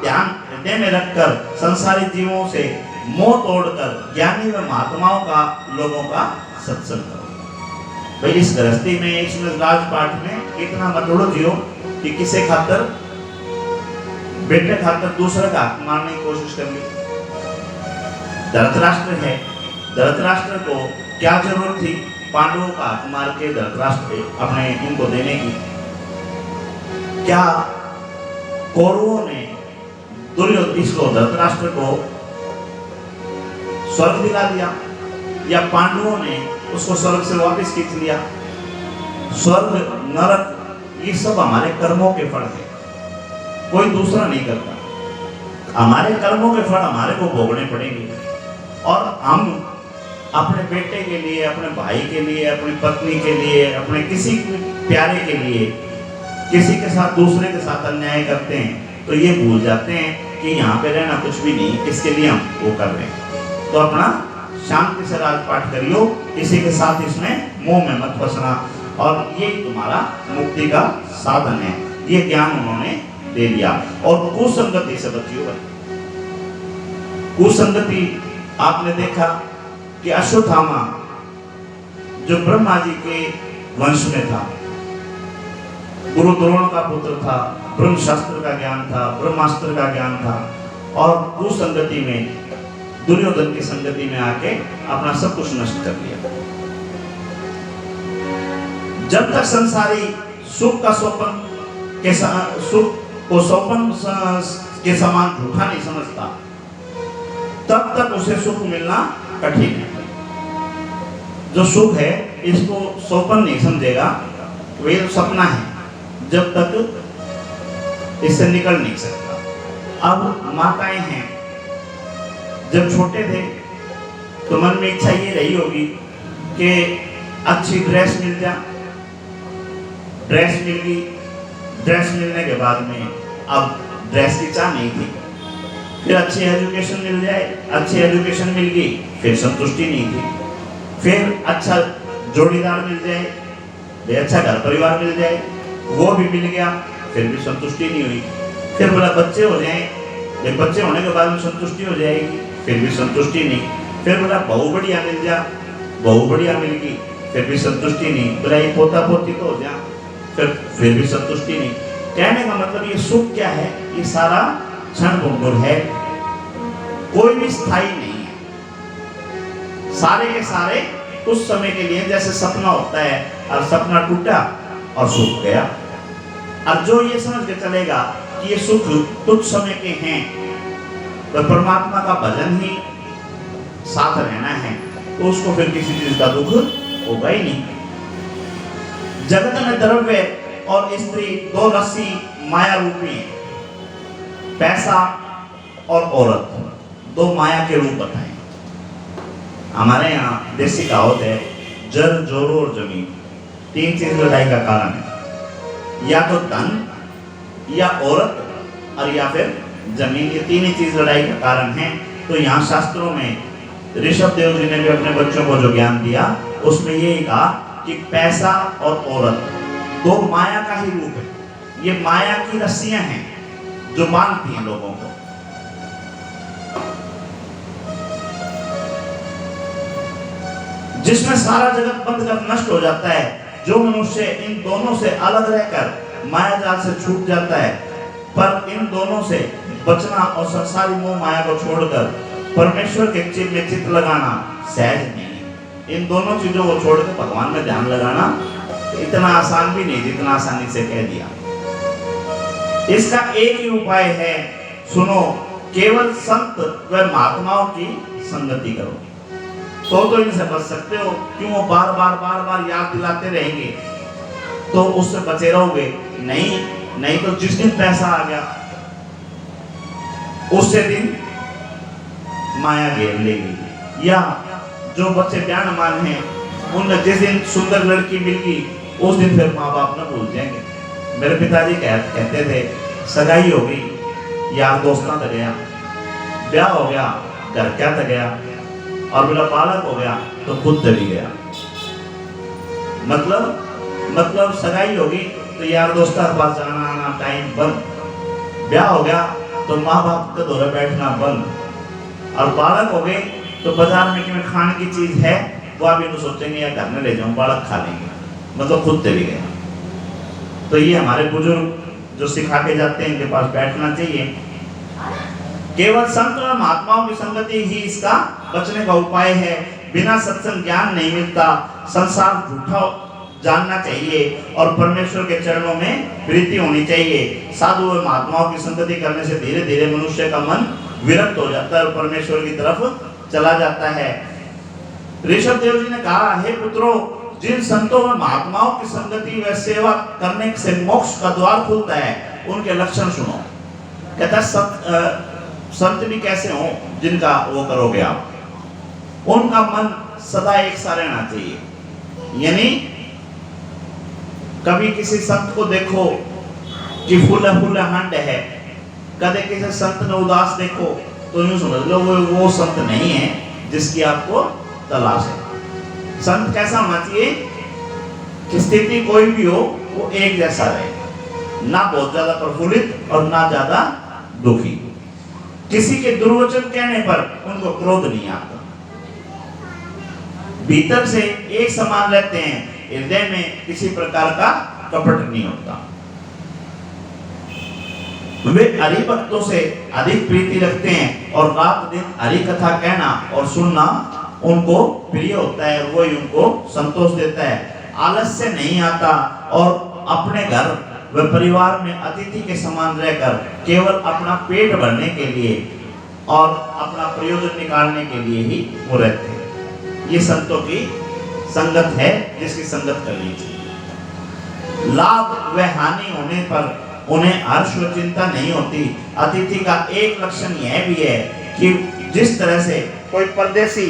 ध्यान हृदय में रखकर संसारी जीवों से मोह तोड़कर ज्ञानी व महात्माओं का लोगों का सत्संग करो। भाई इस गृहस्थी में, इसमें राजपाट में इतना मत उड़ो जियो कि किसे खातर, बेटे खातर दूसरे का हक मारने की कोशिश कर ली। धृतराष्ट्र है, धृतराष्ट्र को क्या जरूरत थी पांडवों का हक मार के धृतराष्ट्र अपने इनको देने की? क्या कौरवों ने दुर्योधन धृतराष्ट्र को स्वर्ग दिला दिया, या पांडवों ने उसको स्वर्ग से वापस खींच लिया? स्वर्ग नरक ये सब हमारे कर्मों के फल है, कोई दूसरा नहीं करता। हमारे कर्मों के फल हमारे को भोगने पड़ेंगे, और हम अपने बेटे के लिए, अपने भाई के लिए, अपनी पत्नी के लिए, अपने किसी प्यारे के लिए किसी के साथ, दूसरे के साथ अन्याय करते हैं, तो ये भूल जाते हैं कि यहाँ पे रहना कुछ भी नहीं, किसके लिए हम वो कर रहे हैं। तो अपना शांति से राजपाट करियो, किसी के साथ इसमें मोह में मत फंसना, और यही तुम्हारा मुक्ति का साधन है। ये ज्ञान उन्होंने दे दिया। और कुसंगति से बचियो। कुसंगति आपने देखा कि अश्वत्थामा जो ब्रह्मा जी के वंश में था, गुरु द्रोण का पुत्र था, ब्रह्म शास्त्र का ज्ञान था, ब्रह्मास्त्र का ज्ञान था, और कुसंगति में दुर्योधन की संगति में आके अपना सब कुछ नष्ट कर लिया। जब तक संसारी सुख का स्वप्न के सुख को स्वप्न के समान झूठा नहीं समझता, तब तक उसे सुख मिलना कठिन है। जो सुख है इसको सोपन नहीं समझेगा, वे तो सपना है, जब तक इससे निकल नहीं सकता। अब माताएं हैं, जब छोटे थे तो मन में इच्छा ये रही होगी कि अच्छी ड्रेस मिल जाए, ड्रेस मिल गई, ड्रेस मिलने के बाद में अब ड्रेस की चाह नहीं थी, फिर अच्छी एजुकेशन मिल जाए, अच्छी एजुकेशन मिल गई, फिर संतुष्टि नहीं थी, फिर अच्छा जोड़ीदार मिल जाए, फिर अच्छा घर परिवार मिल जाए, वो भी मिल गया, फिर भी संतुष्टि नहीं हुई, फिर बोला बच्चे हो जाए, फिर बच्चे होने के बाद में संतुष्टि हो जाएगी, फिर भी संतुष्टि नहीं, फिर बोला बहू बढ़िया मिल जा, बहू बढ़िया मिल गई, फिर भी संतुष्टि नहीं, बोला ये पोता पोती तो हो जा, फिर भी संतुष्टि नहीं। कहने का मतलब ये सुख क्या है, ये सारा क्षण भंगुर है, कोई भी स्थायी नहीं है, सारे के सारे कुछ समय के लिए, जैसे सपना होता है और सपना टूटा और सुख गया। और जो ये समझ के चलेगा कि ये सुख कुछ समय के हैं, तो परमात्मा का भजन ही साथ रहना है, तो उसको फिर किसी चीज का दुख होगा ही नहीं। जगत में द्रव्य और स्त्री दो रस्सी माया रूपी है, पैसा और औरत दो माया के रूप बताए। हमारे यहाँ देसी कहावत है, जल जोरो और जमीन तीन चीज लड़ाई का कारण है, या तो धन या औरत और या फिर जमीन, ये तीन ही चीज लड़ाई का कारण है। तो यहाँ शास्त्रों में ऋषभ देव जी ने भी अपने बच्चों को जो ज्ञान दिया उसमें यही कहा कि पैसा और औरत दो माया का ही रूप है, ये माया की रस्सियां हैं जो बांधती हैं लोगों को। जिसमें सारा जगत बंद कर नष्ट हो जाता है। जो मनुष्य इन दोनों से अलग रहकर माया जाल से छूट जाता है, पर इन दोनों से बचना और संसारी मोह माया को छोड़कर परमेश्वर के चित्त में चित्त लगाना सहज नहीं है। इन दोनों चीजों को छोड़कर भगवान में ध्यान लगाना इतना आसान भी नहीं जितना आसानी से कह दिया। इसका एक ही उपाय है, सुनो, केवल संत व महात्माओं की संगति करो, तो इनसे बच सकते हो। क्यों वो बार बार याद दिलाते रहेंगे तो उससे बचे रहोगे? नहीं तो जिस दिन पैसा आ गया उससे दिन माया घेर लेगी। या जो बच्चे ज्ञानमान हैं उन जिस दिन सुंदर लड़की मिल गई उस दिन फिर माँ बाप न भूल जाएंगे। मेरे पिताजी कहते थे, सगाई हो गई, यार दोस्तां तक गया, ब्याह हो गया, घर क्या तक गया, और मेरा बालक हो गया तो खुद चली गया। मतलब सगाई होगी तो यार दोस्तों के पास जाना आना टाइम बंद, ब्याह हो गया तो माँ बाप के दौरे बैठना बंद, और बालक हो गए तो बाजार में खाने की चीज है वो आप इन्हें सोचेंगे या घर में ले जाऊं, बालक खा लेंगे, मतलब खुद चली गया। तो ये हमारे बुजुर्ग जो सिखा के जाते हैं इनके पास बैठना चाहिए। केवल संत और महात्माओं की संगति ही इसका बचने का उपाय है। बिना सत्संग ज्ञान नहीं मिलता, संसार झूठा जानना चाहिए और परमेश्वर के चरणों में प्रीति होनी चाहिए। साधु और महात्माओं की संगति करने से धीरे धीरे मनुष्य का मन विरक्त हो जाता है और परमेश्वर की तरफ चला जाता है। ऋषभ देव जी ने कहा, हे पुत्रों, जिन संतों और महात्माओं की संगति व सेवा करने से मोक्ष का द्वार खुलता है उनके लक्षण सुनो। कहता संत भी कैसे हो जिनका वो करोगे आप, उनका मन सदा एक सा रहना चाहिए। यानी कभी किसी संत को देखो कि फूला हंड है, कदे किसी संत ने उदास देखो तो यूं समझ लो वो संत नहीं है जिसकी आपको तलाश है। संत कैसा होना चाहिए कि स्थिति कोई भी हो वो एक जैसा रहे, ना बहुत ज्यादा प्रफुल्लित और ना ज्यादा दुखी। किसी के दुर्वचन कहने पर उनको क्रोध नहीं आता, भीतर से एक समान रहते हैं, हृदय में किसी प्रकार का कपट नहीं होता। वे हरि भक्तों से अधिक प्रीति रखते हैं और रात दिन हरि कथा कहना और सुनना उनको प्रिय होता है, वही उनको संतोष देता है। आलस्य नहीं आता और अपने घर व परिवार में अतिथि के समान रहकर केवल अपना पेट भरने के लिए और अपना प्रयोजन निकालने के लिए ही वो रहते हैं। ये संतों की संगत है जिसकी संगत करनी चाहिए। लाभ व हानि होने पर उन्हें हर्ष व चिंता नहीं होती। अतिथि का एक लक्षण यह भी है कि जिस तरह से कोई परदेसी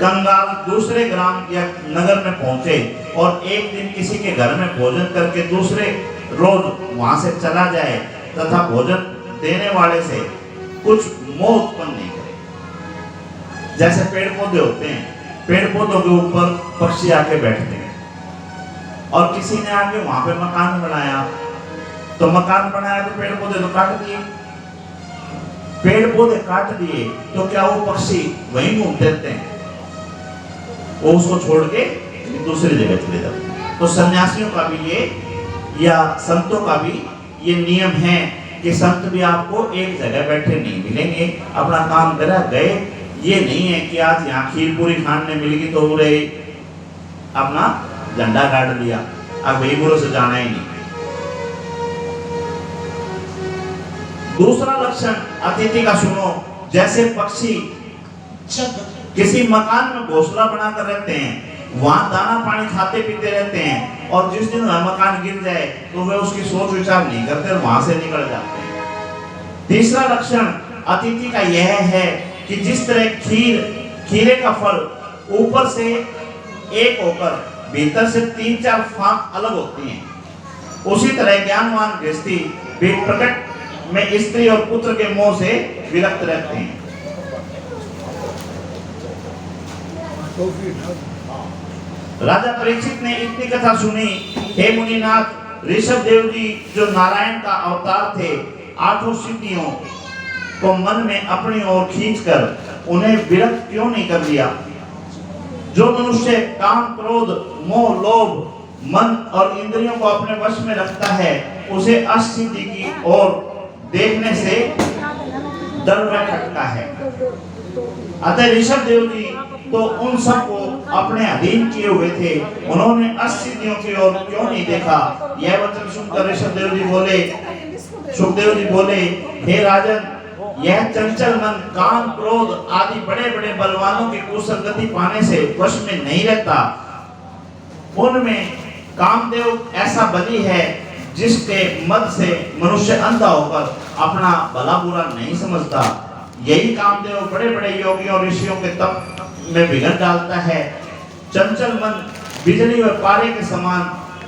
कंगाल दूसरे ग्राम या नगर में पहुंचे और एक दिन किसी के घर में भोजन करके दूसरे रोज वहां से चला जाए तथा भोजन देने वाले से कुछ मोह उत्पन्न नहीं करे। जैसे पेड़ पौधे होते हैं, पेड़ पौधों के ऊपर पक्षी आके बैठते हैं और किसी ने आके वहां पे मकान बनाया, तो मकान बनाया तो पेड़ पौधे तो काट दिए। पेड़ पौधे काट दिए तो क्या वो पक्षी वहीं घूमते रहते हैं? वो उसको छोड़ के दूसरी जगह चले जाते हैं। तो सन्यासियों का भी ये या संतों का भी ये नियम है कि संत भी आपको एक जगह बैठे नहीं मिलेंगे, अपना काम करा गए। ये नहीं है कि आज यहाँ खीर पूरी खाने मिलेगी तो पूरे अपना झंडा गाड़ लिया, अब वही बुरो से जाना ही नहीं। दूसरा लक्षण अतिथि का सुनो, जैसे पक्षी किसी मकान में घोंसला बनाकर रहते हैं, वहां दाना पानी खाते पीते रहते हैं और जिस दिन वह मकान गिर जाए तो वे उसकी सोच विचार नहीं करते और वहां से निकल जाते हैं। तीसरा लक्षण अतिथि का यह है कि जिस तरह खीरे का फल ऊपर से एक होकर भीतर से 3-4 फांक अलग होती हैं, उसी तरह ज्ञानवान गृहस्थी भी प्रकट में स्त्री और पुत्र के मोह से विरक्त रहते हैं। राजा परीक्षित ने इतनी कथा सुनी, हे मुनिनाथ, ऋषभ देव जी जो नारायण का अवतार थे, 8 सिद्धियों को मन में अपनी ओर खींचकर उन्हें विरक्त क्यों नहीं कर दिया? जो मनुष्य काम, क्रोध, मोह, लोभ, मन और इंद्रियों को अपने वश में रखता है, उसे असिद्धि की ओर देखने से डर व खटका है। अतः ऋषभ देव जी तो उन सबको अपने अधीन किए हुए थे, उन्होंने असिद्धियों की ओर क्यों नहीं देखा? यह वचन सुनकर ऋषभ देव जी बोले, सुखदेव जी बोले, हे राजन, यह चंचल मन काम, क्रोध आदि बड़े बड़े बलवानों की कुशल गति पाने से वश में नहीं रहता। उनमें कामदेव ऐसा बली है जिसके मद से मनुष्य अंधा होकर अपना भला बुरा नहीं समझता। यही कामदेव बड़े बड़े योगियों और ऋषियों के तप में बिगड़ डालता है। चंचल मन बिजली व पारे के समान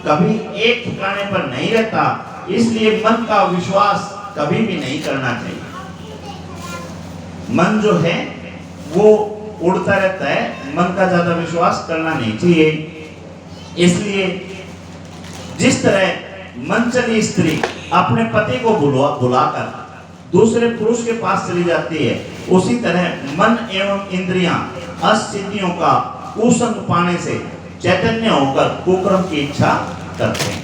कभी एक ठिकाने पर नहीं रहता, इसलिए मन का विश्वास कभी भी नहीं करना चाहिए। मन जो है वो उड़ता रहता है, मन का ज्यादा विश्वास करना नहीं चाहिए। इसलिए जिस तरह मनचली स्त्री अपने पति को बुलाकर दूसरे पुरुष के पास चली जाती है, उसी तरह मन एवं इंद्रियां असिद्धियों का कुसंग पाने से चैतन्य होकर कुकर्म की इच्छा करते हैं।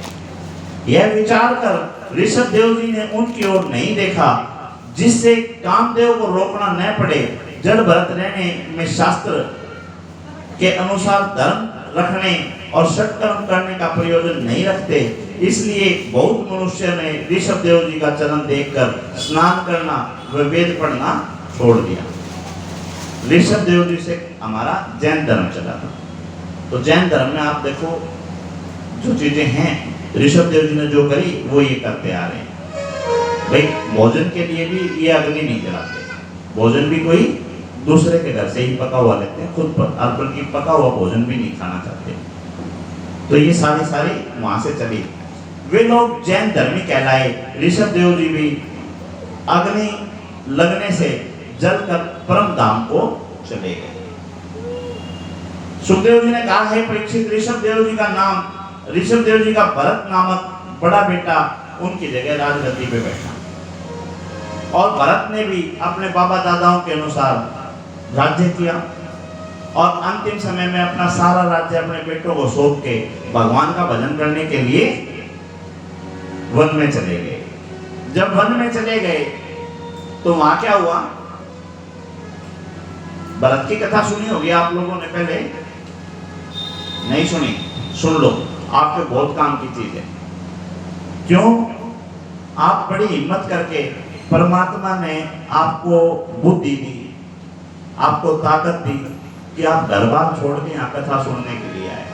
यह विचार कर ऋषभ देव जी ने उनकी ओर नहीं देखा, जिससे कामदेव को रोकना न पड़े। जड़ भरत रहने में शास्त्र के अनुसार धर्म रखने और सत्कर्म करने का प्रयोजन नहीं रखते, इसलिए बहुत मनुष्य ने ऋषभ देव जी का चरण देखकर स्नान करना व वेद पढ़ना छोड़ दिया। ऋषभ देव जी से हमारा जैन धर्म चला था, तो जैन धर्म में आप देखो जो चीजें हैं ऋषभ देव जी ने जो करी वो ये करते आ रहे हैं। भाई भोजन के लिए भी ये अग्नि नहीं जलाते, भोजन भी कोई दूसरे के घर से ही पका हुआ लेते हैं, खुद पर अर्पण की पका हुआ भोजन भी नहीं खाना चाहते। तो ये सारी वहां से चली। वे लोग जैन धर्मी कहलाए। ऋषभ देव जी भी अग्नि लगने से जलकर परम धाम को चले गए। सुखदेव जी ने कहा, है परीक्षित, ऋषभ देव जी का नाम, ऋषभ देव जी का भरत नामक बड़ा बेटा उनकी जगह राजगद्दी पे बैठा, और भरत ने भी अपने बाबा दादाओं के अनुसार राज्य किया और अंतिम समय में अपना सारा राज्य अपने बेटों को सौंप के भगवान का भजन करने के लिए वन में चले गए। जब वन में चले गए तो वहां क्या हुआ? भरत की कथा सुनी होगी आप लोगों ने, पहले नहीं सुनी, सुन लो, आपके बहुत काम की चीज है। क्यों? आप बड़ी हिम्मत करके परमात्मा ने आपको बुद्धि दी, आपको ताकत दी कि आप घर बार छोड़ के यहाँ कथा सुनने के लिए आए।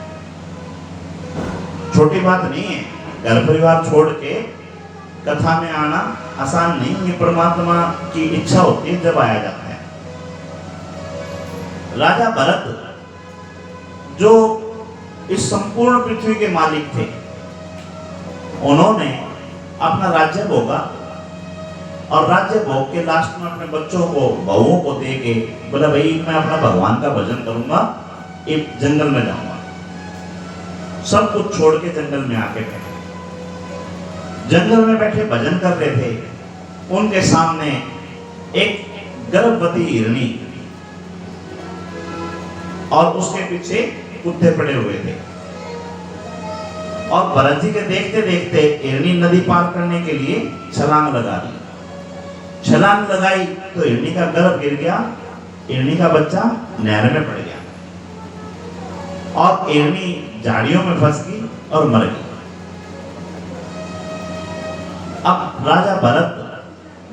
छोटी बात नहीं है, घर परिवार छोड़ के कथा में आना आसान नहीं। ये परमात्मा की इच्छा होती है जब आया जाता है। राजा भरत जो इस संपूर्ण पृथ्वी के मालिक थे, उन्होंने अपना राज्य भोगा और राज्य भोग के लास्ट में अपने बच्चों को, बहुओं को दे के बोला भाई मैं अपना भगवान का भजन करूंगा, एक जंगल में जाऊंगा। सब कुछ छोड़ के जंगल में आके बैठे। जंगल में बैठे भजन कर रहे थे। उनके सामने एक गर्भवती हिरणी और उसके पीछे कुत्ते पड़े हुए थे। और भरत जी के देखते देखते हिरणी नदी पार करने के लिए छलांग लगा दी। छलांग लगाई तो हिरणी का गर्भ गिर गया, हिरणी का बच्चा नहर में पड़ गया और हिरणी झाड़ियों में फंस गई और मर गई। अब राजा भरत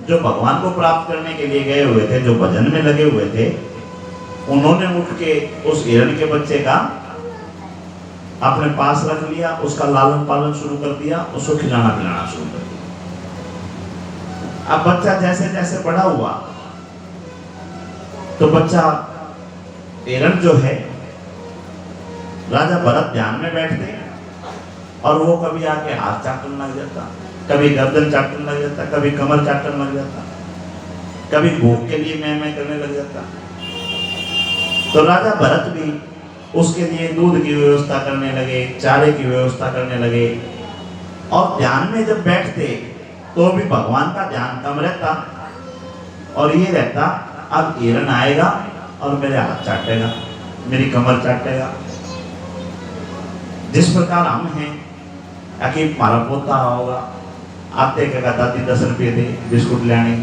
जो भगवान को प्राप्त करने के लिए गए हुए थे, जो भजन में लगे हुए थे, उन्होंने उठ के उस हिरण के बच्चे का अपने पास रख लिया, उसका लालन पालन शुरू कर दिया, उसको खिलाना पिलाना शुरू कर दिया। अब बच्चा जैसे जैसे बड़ा हुआ तो बच्चा हिरण जो है, राजा भरत ध्यान में बैठते और वो कभी आके हाथ चाटने लग जाता, कभी गर्दन चाटने लग जाता, कभी कमर चाटने लग जाता, कभी भूख के लिए मैं करने लग जाता। तो राजा भरत भी उसके लिए दूध की व्यवस्था करने लगे, चारे की व्यवस्था करने लगे। और ध्यान में जब बैठते तो भी भगवान का ध्यान कम रहता और ये रहता अब हिरण आएगा और मेरे हाथ चाटेगा, मेरी कमर चाटेगा। जिस प्रकार हम हैं कि मारा पोता होगा, आते क्या दादी 10 रुपये दे, बिस्कुट लेनी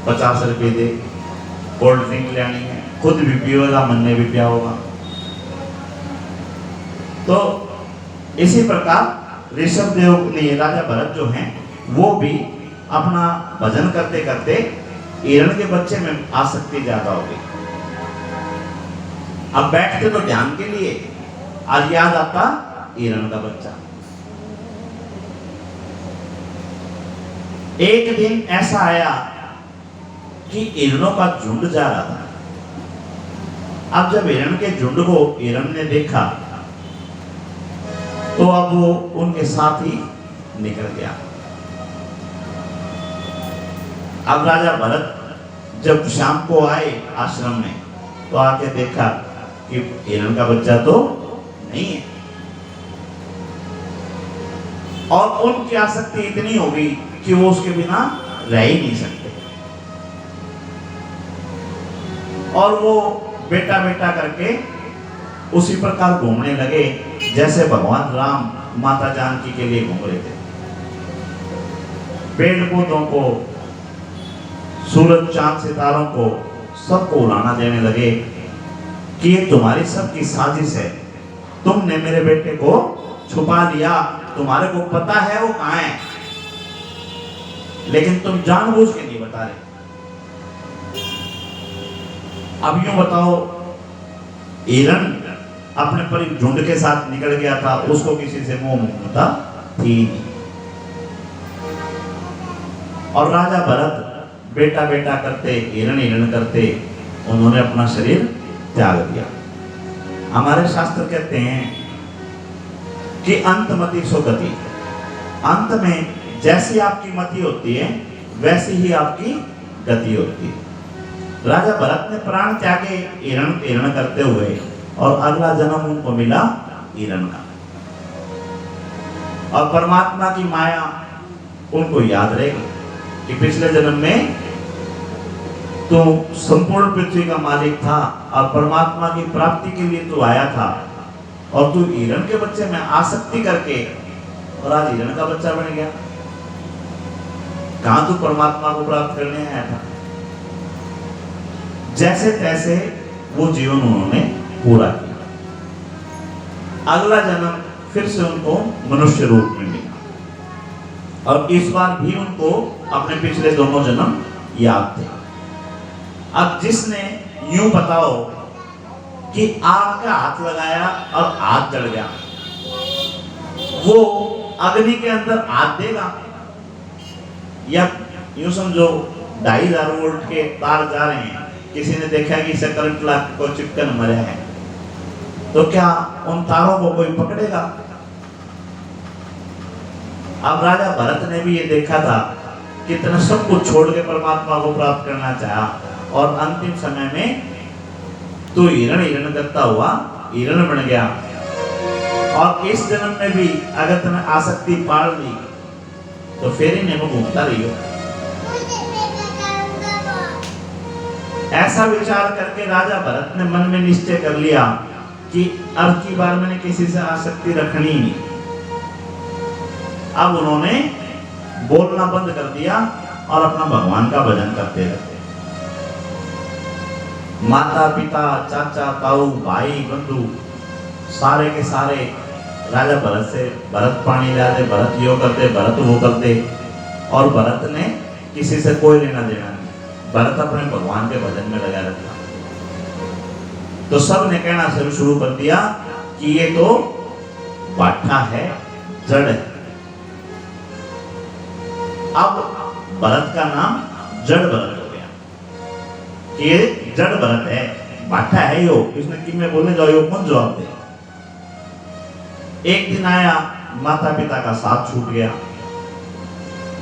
50 रुपये दे, कोल्ड ड्रिंक लेनी है, खुद भी पिएगा, मन ने भी पिया होगा। तो इसी प्रकार ऋषभ देव ने, राजा भरत जो हैं, वो भी अपना भजन करते करते हिरण के बच्चे में आसक्ति ज्यादा हो गई। अब बैठते तो ध्यान के लिए, आज याद आता हिरण का बच्चा। एक दिन ऐसा आया कि हिरणों का झुंड जा रहा था। अब जब हिरण के झुंड को हिरण ने देखा तो अब वो उनके साथ ही निकल गया। अब राजा भरत जब शाम को आए आश्रम में तो आके देखा कि हिरण का बच्चा तो नहीं है। और उनकी आसक्ति इतनी हो गई कि वो उसके बिना रह ही नहीं सकते और वो बेटा बेटा करके उसी प्रकार घूमने लगे जैसे भगवान राम माता जानकी के लिए घूम रहे थे। पेड़ पौधों को, सूरज चांद सितारों को, सबको उड़ाना देने लगे कि ये तुम्हारी सबकी साजिश है, तुमने मेरे बेटे को छुपा लिया, तुम्हारे को पता है वो कहां है, लेकिन तुम जानबूझ के नहीं बता रहे। अब यूं बताओ, हिरण अपने परिवार झुंड के साथ निकल गया था, उसको किसी से मोह ममता थी नहीं। और राजा भरत बेटा बेटा करते, हिरण हिरण करते, उन्होंने अपना शरीर त्याग दिया। हमारे शास्त्र कहते हैं कि अंतमति सो गति, अंत में जैसी आपकी मति होती है वैसी ही आपकी गति होती है। राजा भरत ने प्राण त्यागे हिरण हिरण करते हुए और अगला जन्म उनको मिला हिरण का। और परमात्मा की माया उनको याद रहेगी कि पिछले जन्म में तो संपूर्ण पृथ्वी का मालिक था और परमात्मा की प्राप्ति के लिए तू आया था और तू हिरण के बच्चे में आसक्ति करके और आज हिरण का बच्चा बन गया। कहां तू परमात्मा को प्राप्त करने आया था? जैसे तैसे वो जीवन उन्होंने पूरा किया। अगला जन्म फिर से उनको मनुष्य रूप में मिला और इस बार भी उनको अपने पिछले दोनों जन्म याद थे। अब जिसने यूं बताओ कि आग का हाथ लगाया और हाथ जल गया, वो अग्नि के अंदर हाथ देगा? या यूं समझो 2500 वोल्ट के तार जा रहे हैं, किसी ने देखा कि इसे करंट लग को चिपकन मरे हैं, तो क्या उन तारों को कोई पकड़ेगा? अब राजा भरत ने भी ये देखा था, कितना सब कुछ छोड़ के परमात्मा को प्राप्त करना चाहा, और अंतिम समय में तो हिरण करता हुआ हिरण बन गया। और इस जन्म में भी अगर तुमने आसक्ति पाल ली तो फेरी ने वो घूमता रहियो। ऐसा विचार करके राजा भरत ने मन में निश्चय कर लिया कि अब की बार मैंने किसी से आसक्ति रखनी ही नहीं। अब उन्होंने बोलना बंद कर दिया और अपना भगवान का भजन करते रहते। माता पिता चाचा ताऊ भाई बंधु सारे के सारे राजा भरत से भरत पानी लाते, भरत यो करते, भरत वो करते, और भरत ने किसी से कोई लेना देना नहीं। भरत अपने भगवान के भजन में लगा रहता। तो सब ने कहना शुरू कर दिया कि ये तो बाठा है, जड़ है। अब भरत का नाम जड़ भरत हो गया कि ये जड़ भरत है, बाठा है यो, इसने कि मैं बोलने जाओ यो कौन जवाब दे। एक दिन आया, माता पिता का साथ छूट गया,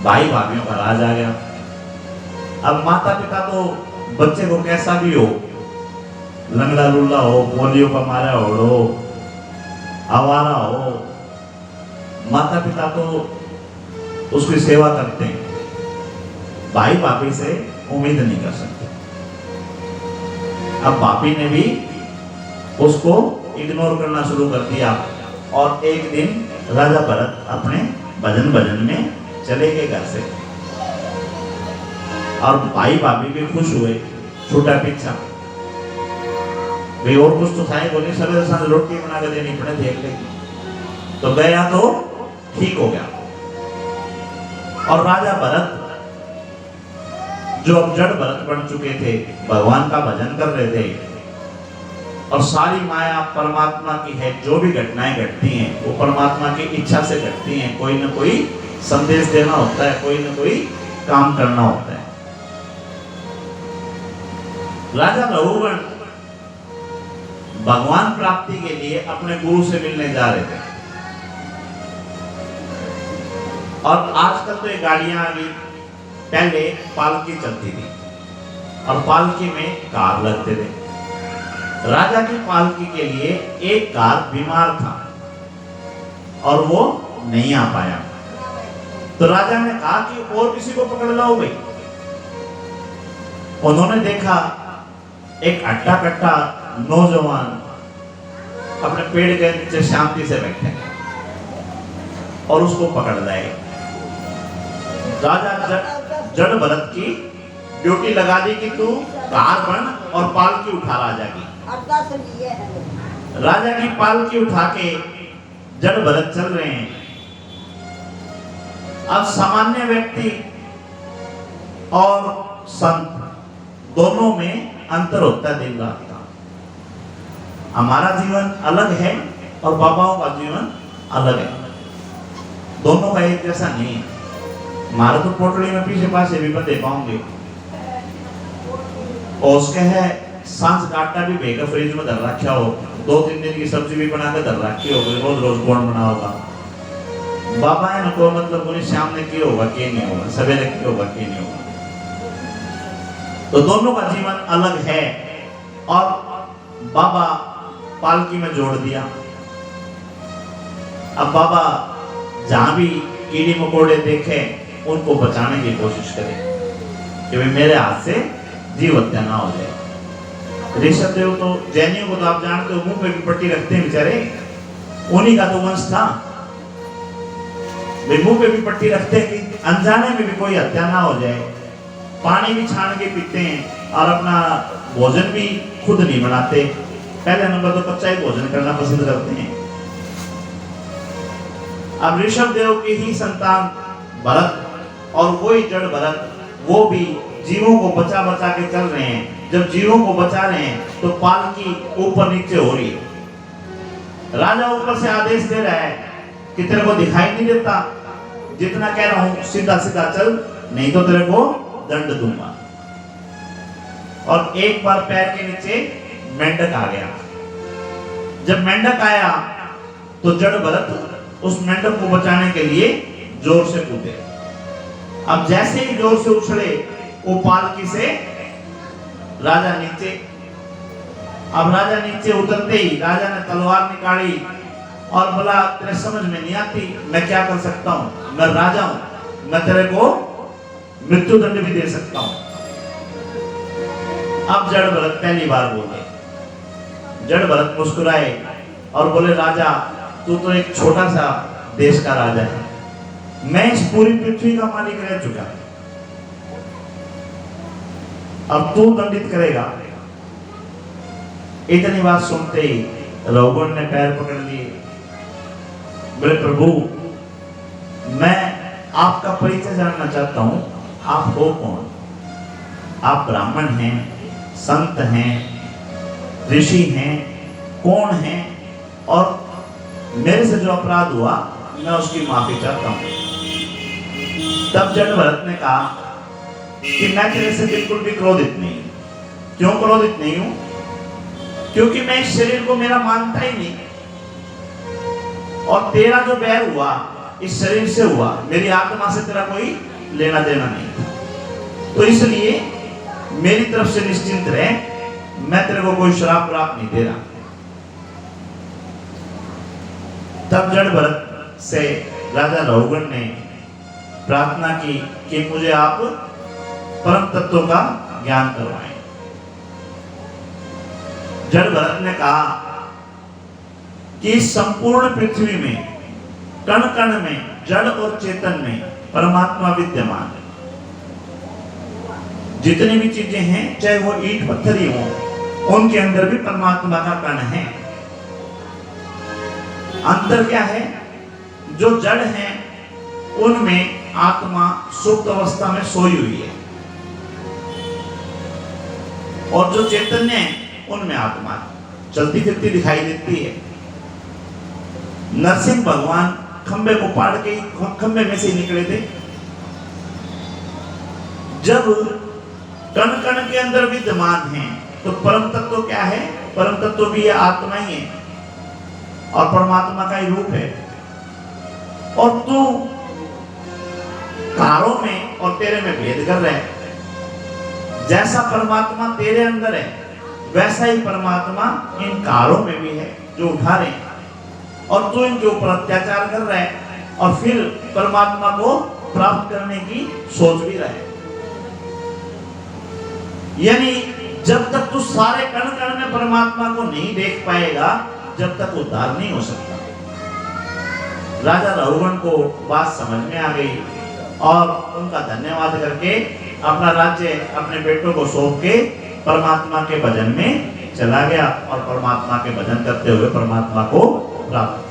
भाई भाभीियों का राज आ गया। अब माता पिता तो बच्चे को कैसा भी हो, लंगड़ा लुल्ला हो, पोलियो का मारा हो, आवारा हो, माता पिता तो उसकी सेवा करते हैं, भाई भाभी से उम्मीद नहीं कर सकते। अब भाभी ने भी उसको इग्नोर करना शुरू कर दिया, और एक दिन राजा भरत अपने भजन में चले गए घर से, और भाई भाभी भी खुश हुए, छोटा पीछा भाई और कुछ तो था ही बोले, सवेरे सांझ रोटी बना के देनी पड़े देख ले, तो गया तो ठीक हो गया। और राजा भरत जो अब जड़ भरत बन चुके थे, भगवान का भजन कर रहे थे, और सारी माया परमात्मा की है। जो भी घटनाएं घटती हैं वो परमात्मा की इच्छा से घटती हैं, कोई ना कोई संदेश देना होता है, कोई ना कोई काम करना होता है। राजा रघुगण भगवान प्राप्ति के लिए अपने गुरु से मिलने जा रहे थे, और आजकल तो ये गाड़ियां आ गई, पहले पालकी चलती थी और पालकी में कार लगते थे। राजा की पालकी के लिए एक कार बीमार था और वो नहीं आ पाया, तो राजा ने कहा कि और किसी को पकड़ लाओ भाई। उन्होंने देखा एक अट्टा कट्टा नौजवान अपने पेड़ के नीचे शांति से बैठे और उसको पकड़ लाए। राजा जड़ भरत की ड्यूटी लगा दी कि तू कार बन और पालकी उठा राजा की। राजा की पालकी उठा के जड़ भरत चल रहे हैं। अब सामान्य व्यक्ति और संत दोनों में अंतर होता है दिन रात का। हमारा जीवन अलग है और बाबाओं का जीवन अलग है, दोनों का एक जैसा नहीं है। हमारे तो पोटली में पीछे पासे भी बंदे पाओगे, और उसके है सांस का आटा भी भेगा फ्रिज में धर रखा हो, 2-3 दिन की सब्जी भी बना के धर रखी हो, रोज रोज कौन बना होगा। बाबा है ना को मतलब उन्हें शाम ने किया होगा कि नहीं होगा, सवेरे किया होगा कि नहीं होगा। तो दोनों का जीवन अलग है, और बाबा पालकी में जोड़ दिया। अब बाबा जहां भी कीड़े मकोड़े देखे उनको बचाने की कोशिश करें कि भाई मेरे हाथ से जीव हत्या ना हो जाए। ऋषभ देव तो जैनियों को तो आप जानते हो, मुंह पे भी पट्टी रखते हैं बेचारे, उन्हीं का तो वंश था। वे मुंह पे भी पट्टी रखते हैं कि अनजाने में भी कोई हत्या ना हो जाए। पानी भी छान के पीते हैं और अपना भोजन भी खुद नहीं बनाते। पहले नंबर तो कच्चा ही भोजन करना पसंद करते हैं। अब ऋषभ देव की ही संतान भरत और वही जड़ भरत वो भी जीवों को बचा बचा के चल रहे हैं। जब जीवों को बचा रहे हैं तो पालकी ऊपर नीचे हो रही है। राजा ऊपर से आदेश दे रहा है कि तेरे को दिखाई नहीं देता, जितना कह रहा हूं सीधा सीधा चल, नहीं तो तेरे को दंड दूंगा। और एक बार पैर के नीचे मेंढक आ गया। जब मेंढक आया तो जड़ भरत उस मेंढक को बचाने के लिए जोर से कूदे। अब जैसे ही जोर से उछले वो पालकी से राजा नीचे। अब राजा नीचे उतरते ही राजा ने तलवार निकाली और बोला तेरे समझ में नहीं आती, मैं क्या कर सकता हूं, मैं राजा हूं, मैं तेरे को मृत्यु दंड भी दे सकता हूं। अब जड़ भरत पहली बार बोले। जड़ भरत मुस्कुराए और बोले राजा तू तो एक छोटा सा देश का राजा है, मैं इस पूरी पृथ्वी का मालिक रह चुका, अब तू दंडित करेगा। इतनी बात सुनते ही रघुगण ने पैर पकड़ लिए। बोले प्रभु मैं आपका परिचय जानना चाहता हूं, आप हो कौन? आप ब्राह्मण हैं, संत हैं, ऋषि हैं, कौन हैं? और मेरे से जो अपराध हुआ मैं उसकी माफी चाहता हूं। तब जड़ भरत ने कहा कि मैं तेरे से बिल्कुल भी क्रोधित नहीं हूं। क्यों क्रोधित नहीं हूं? क्योंकि मैं इस शरीर को मेरा मानता ही नहीं, और तेरा जो बैर हुआ इस शरीर से हुआ, मेरी आत्मा से तेरा कोई लेना देना नहीं था। तो इसलिए मेरी तरफ से निश्चिंत रहे, मैं तेरे को कोई श्राप प्राप्त नहीं दे रहा। तब जड़ भरत से राजा रघुगण ने प्रार्थना की कि मुझे आप परम तत्व का ज्ञान करवाएं। जड़ भरत ने कहा कि इस संपूर्ण पृथ्वी में कण कण में जड़ और चेतन में परमात्मा विद्यमान है। जितनी भी चीजें हैं चाहे वो ईंट पत्थर ही हो, उनके अंदर भी परमात्मा का कण है। अंतर क्या है? जो जड़ है उनमें आत्मा सुप्त अवस्था में सोई हुई है, और जो चैतन्य है उनमें आत्मा चलती फिरती दिखाई देती है। नरसिंह भगवान खंबे को पाड़ के खंबे में से निकले थे। जब कण कण के अंदर विद्यमान है तो परम तत्व क्या है? परम तत्व भी आत्मा ही है और परमात्मा का ही रूप है। और तू कारों में और तेरे में भेद कर रहे हैं। जैसा परमात्मा तेरे अंदर है वैसा ही परमात्मा इन कारों में भी है जो उठा रहे हैं, और तू इनके ऊपर अत्याचार कर रहा है और फिर परमात्मा को प्राप्त करने की सोच भी रहा है। यानी जब तक तू सारे कण कण में परमात्मा को नहीं देख पाएगा जब तक उद्धार नहीं हो सकता। राजा रघुगण को बात समझ में आ गई और उनका धन्यवाद करके अपना राज्य अपने बेटों को सौंप के परमात्मा के भजन में चला गया और परमात्मा के भजन करते हुए परमात्मा को प्राप्त